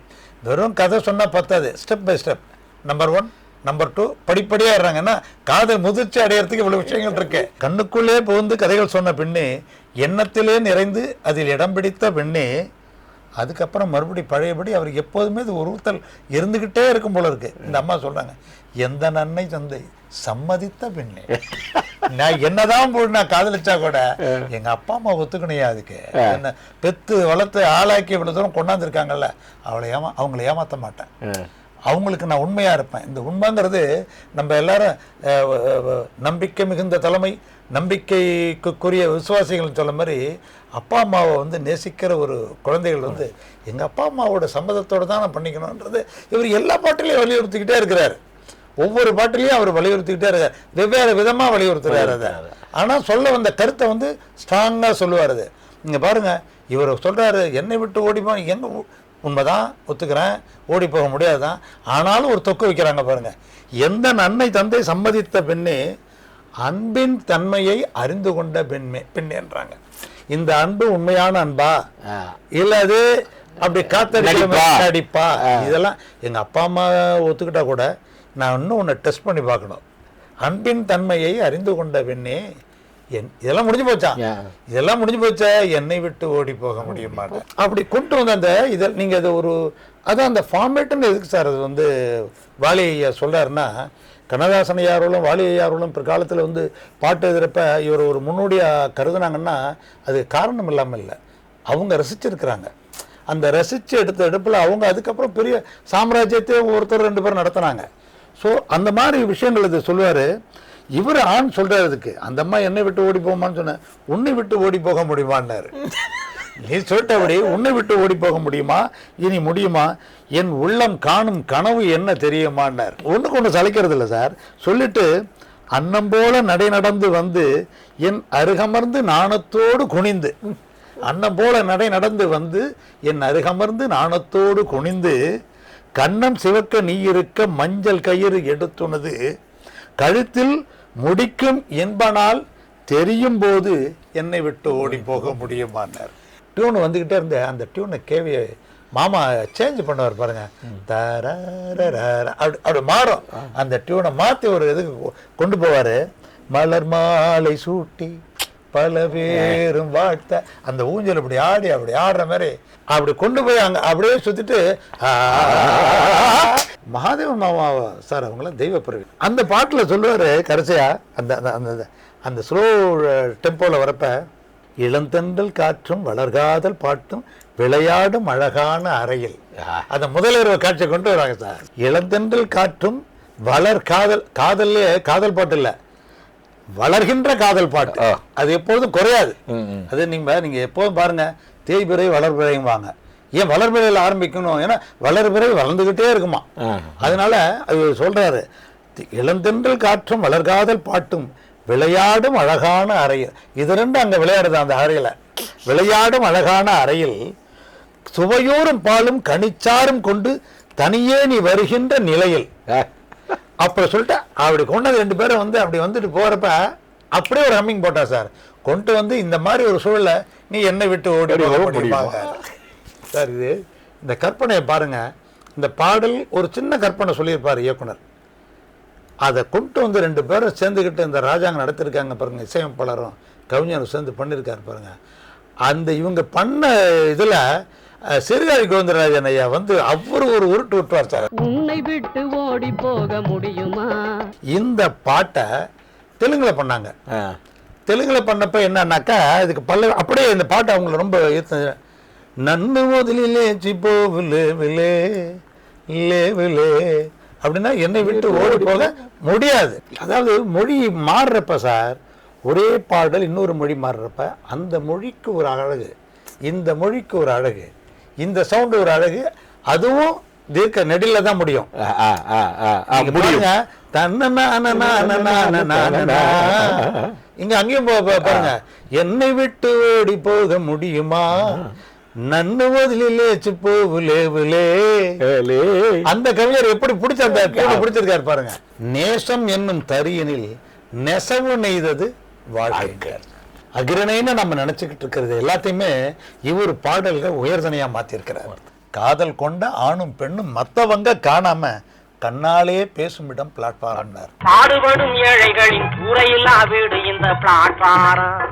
வெறும் கதை சொன்னால் பத்தாது, step by step, number 1 number 2 படிப்படியாக இருறாங்கன்னா காதல் முதிர்ச்சி அடையிறதுக்கு இவ்வளோ விஷயங்கள் இருக்கு. கண்ணுக்குள்ளே புகுந்து கதைகள் சொன்ன பின்னே, எண்ணத்திலே நிறைந்து அதில் இடம் பிடித்த பின்னே, அதுக்கப்புறம் மறுபடி பழையபடி அவருக்கு எப்போதுமே இது உறுத்தல் இருந்துக்கிட்டே இருக்கும் போல இருக்கு. இந்த அம்மா சொல்கிறாங்க, எந்த நன்மை தந்தை சம்மதித்த பின்னே. நான் என்னதான் போய் நான் காதலிச்சா கூட எங்க அப்பா அம்மா ஒத்துக்கணையா, அதுக்கு என்ன பெத்து வளர்த்து ஆளாக்கி இவ்வளவு தூரம் கொண்டாந்துருக்காங்கல்ல, அவங்கள ஏமாற்ற மாட்டேன், அவங்களுக்கு நான் உண்மையா இருப்பேன். இந்த உண்மைங்கிறது நம்ம எல்லாரும் நம்பிக்கை மிகுந்த தலைமை, நம்பிக்கைக்குரிய விசுவாசிகள் சொல்ல மாதிரி அப்பா அம்மாவை வந்து நேசிக்கிற ஒரு குழந்தைகள் வந்து எங்கள் அப்பா அம்மாவோட சம்மதத்தோடு தான் நான் பண்ணிக்கணுன்றது இவர் எல்லா பாட்டிலையும் வலியுறுத்திக்கிட்டே இருக்கிறார். ஒவ்வொரு பாட்டிலையும் அவர் வலியுறுத்திக்கிட்டே இருக்கார், வெவ்வேறு விதமாக வலியுறுத்துறாரு அதை. ஆனால் சொல்ல வந்த கருத்தை வந்து ஸ்ட்ராங்காக சொல்லுவார். அது நீங்கள் பாருங்கள், இவர் சொல்கிறாரு என்னை விட்டு ஓடிப்போம், எங்கே உண்மைதான் ஒத்துக்கிறேன், ஓடி போக முடியாதுதான், ஆனாலும் ஒரு தொக்கு வைக்கிறாங்க பாருங்கள். எந்த நன்மை தந்தை சம்மதித்த பெண்ணே அன்பின் தன்மையை அறிந்து கொண்ட பெண்ணேன்றாங்க. இந்த அன்பு உண்மையான அன்பா இல்லை அது அப்படி காத்தடிப்பா, இதெல்லாம் எங்கள் அப்பா அம்மா ஒத்துக்கிட்டா கூட நான் இன்னும் உன்னை டெஸ்ட் பண்ணி பார்க்கணும். அன்பின் தன்மையை அறிந்து கொண்ட பெண்ணே, இதெல்லாம் முடிஞ்சு போச்சா, இதெல்லாம் முடிஞ்சு போச்சா, என்னை விட்டு ஓடி போக முடியுமா அப்படி கொண்டு வந்து அந்த இதை நீங்கள் அது ஒரு அதான் அந்த ஃபார்மேட்டுன்னு எதுக்கு சார் அது வந்து வாலி ஐயா சொல்கிறாருன்னா, கண்ணதாசன் ஐயாரோலும் வாலி ஐயாரோலும் பிற்காலத்தில் வந்து பாட்டு எழுதுகிறப்ப இவர் ஒரு முன்னோடியாக கருதுனாங்கன்னா அது காரணம் இல்லாமல் இல்லை, அவங்க ரசிச்சிருக்கிறாங்க. அந்த ரசித்து எடுத்த எடுப்பில் அவங்க அதுக்கப்புறம் பெரிய சாம்ராஜ்யத்தை ஒருத்தர் 2 பேர் நடத்துனாங்க. ஸோ அந்த மாதிரி விஷயங்கள் இது சொல்லுவார். இவர் ஆண் சொல்கிறதுக்கு அந்த அம்மா என்னை விட்டு ஓடி போகுமான்னு சொன்னேன், உன்னை விட்டு ஓடி போக முடியுமான்னாரு. நீ சொல்லிட்டபடி உன்னை விட்டு ஓடி போக முடியுமா, இனி முடியுமா, என் உள்ளம் காணும் கனவு என்ன தெரியுமான்னார். ஒன்றுக்கு ஒன்று சளைக்கிறது இல்லை சார். சொல்லிட்டு அன்னம் போல நடை நடந்து வந்து என் அருகமர்ந்து நாணத்தோடு குனிந்து, அன்னம் போல நடை நடந்து வந்து என் அருகமர்ந்து நாணத்தோடு குனிந்து, கண்ணம் சிவக்க நீ இருக்க மஞ்சள் கயிறு எடுத்துனது கழுத்தில் முடிக்கும் என்பனால் தெரியும் போது என்னை விட்டு ஓடி போக முடியுமான்னார். டியூன் வந்துக்கிட்டே இருந்த அந்த டியூனை கேவி மாமா சேஞ்ச் பண்ணுவார் பாருங்க, அப்படி மாறும். அந்த டியூனை மாற்றி ஒரு இதுக்கு கொண்டு போவார். மலர் மாலை சூட்டி பல பேரும் வாழ்த்த, அந்த ஊஞ்சல் அப்படி ஆடுற மாதிரி அப்படி கொண்டு போய் அங்கே அப்படியே சுற்றிட்டு மகாதேவன் மாமா சார் அவங்களாம் தெய்வ பிறவி. அந்த பாட்டில் சொல்லுவார் கடைசியாக அந்த அந்த அந்த ஸ்லோ டெம்போவில் வரப்ப, இளந்தென்றல் காற்றும் வளர்காதல் பாட்டும் விளையாடும் அழகான அறையில், அந்த முதலிரவு காட்சியை கொண்டு வராங்க சார். இளந்தென்றல் காற்றும் வளர் காதல்லே காதல் பாட்டு இல்லை, வளர்கின்ற காதல் பாட்டு. அது எப்பொழுதும் குறையாது. அது நீங்க எப்போதும் பாருங்க, தேய்பிறை வளர்பிறையும் வாங்க. ஏன் வளர்பிறையில் ஆரம்பிக்கணும், ஏன்னா வளர்பிறை வளர்ந்துகிட்டே இருக்குமா. அதனால அது சொல்றாரு, இளந்தென்றல் காற்றும் வளர்காதல் பாட்டும் விளையாடும் அழகான அறையில். இது 2 அங்க விளையாடுது அந்த அறையில. விளையாடும் அழகான அறையில் சுவையோரும் பாலும் கனிச்சாரும் கொண்டு தனியே நீ வருகின்ற நிலையில், அப்படி சொல்லிட்டு அப்படி கொண்டது 2 பேரும் வந்து அப்படி வந்துட்டு போகிறப்ப அப்படியே ஒரு ஹம்மிங் போட்டா சார். கொண்டு வந்து இந்த மாதிரி ஒரு சூழலை நீ என்னை விட்டு ஓடி முடியுமாங்க சார். இது இந்த கற்பனையை பாருங்க. இந்த பாடல் ஒரு சின்ன கற்பனை சொல்லியிருப்பார் இயக்குனர், அதை கொண்டு வந்து 2 பேரும் சேர்ந்துக்கிட்டு இந்த ராஜாங்க நடத்திருக்காங்க பாருங்க, இசையமைப்பாளரும் கவிஞரும் சேர்ந்து பண்ணியிருக்காரு பாருங்க. அந்த இவங்க பண்ண இதில் சிறுகாழி கோவிந்தராஜன் ஐயா வந்து அவரு ஒரு உருட்டு விட்டுவார் சார்.
உன்னை விட்டு ஓடி போக முடியுமா. இந்த
பாட்டை தெலுங்குல பண்ணாங்க. தெலுங்குல பண்ணப்ப என்னன்னாக்கா இதுக்கு அப்படியே இந்த பாட்டை அவங்களை ரொம்ப நன்னு முதலிலே சிப்போவிலே விலே இல்லே விலே அப்படின்னா என்னை விட்டு ஓடி போக முடியாது. அதாவது மொழி மாறுறப்ப சார், ஒரே பாடல் இன்னொரு மொழி மாறுறப்ப அந்த மொழிக்கு ஒரு அழகு, இந்த மொழிக்கு ஒரு அழகு, இந்த சவுண்டு ஒரு அழகு, அதுவும் தீர்க்க நெடில தான் முடியும்.
முடியும்.
இங்க அங்கேயும் பாருங்க, என்னை விட்டு ஓடி போக முடியுமா, நன்னு முதலிலேச்சு போவுலே. அந்த கவிஞர் எப்படி பிடிச்ச அந்த பிடிச்சிருக்காரு பாருங்க. நேசம் என்னும் தரியனில் நெசவு நெய்தது வாழ்க்கை. அகிரணைன்னு நம்ம நினைச்சுக்கிட்டு இருக்கிறது எல்லாத்தையுமே இவர் பாடல்கள் உயர்தனையா மாத்திருக்கிறார். காதல் கொண்ட ஆணும் பெண்ணும் மத்தவங்க காணாம கண்ணாலே பேசும் இடம் பிளாட்பாரம்.
பாடுபடும் ஏழைகளின் கூரையில்லா வீடு இந்த பிளாட்பாரம்.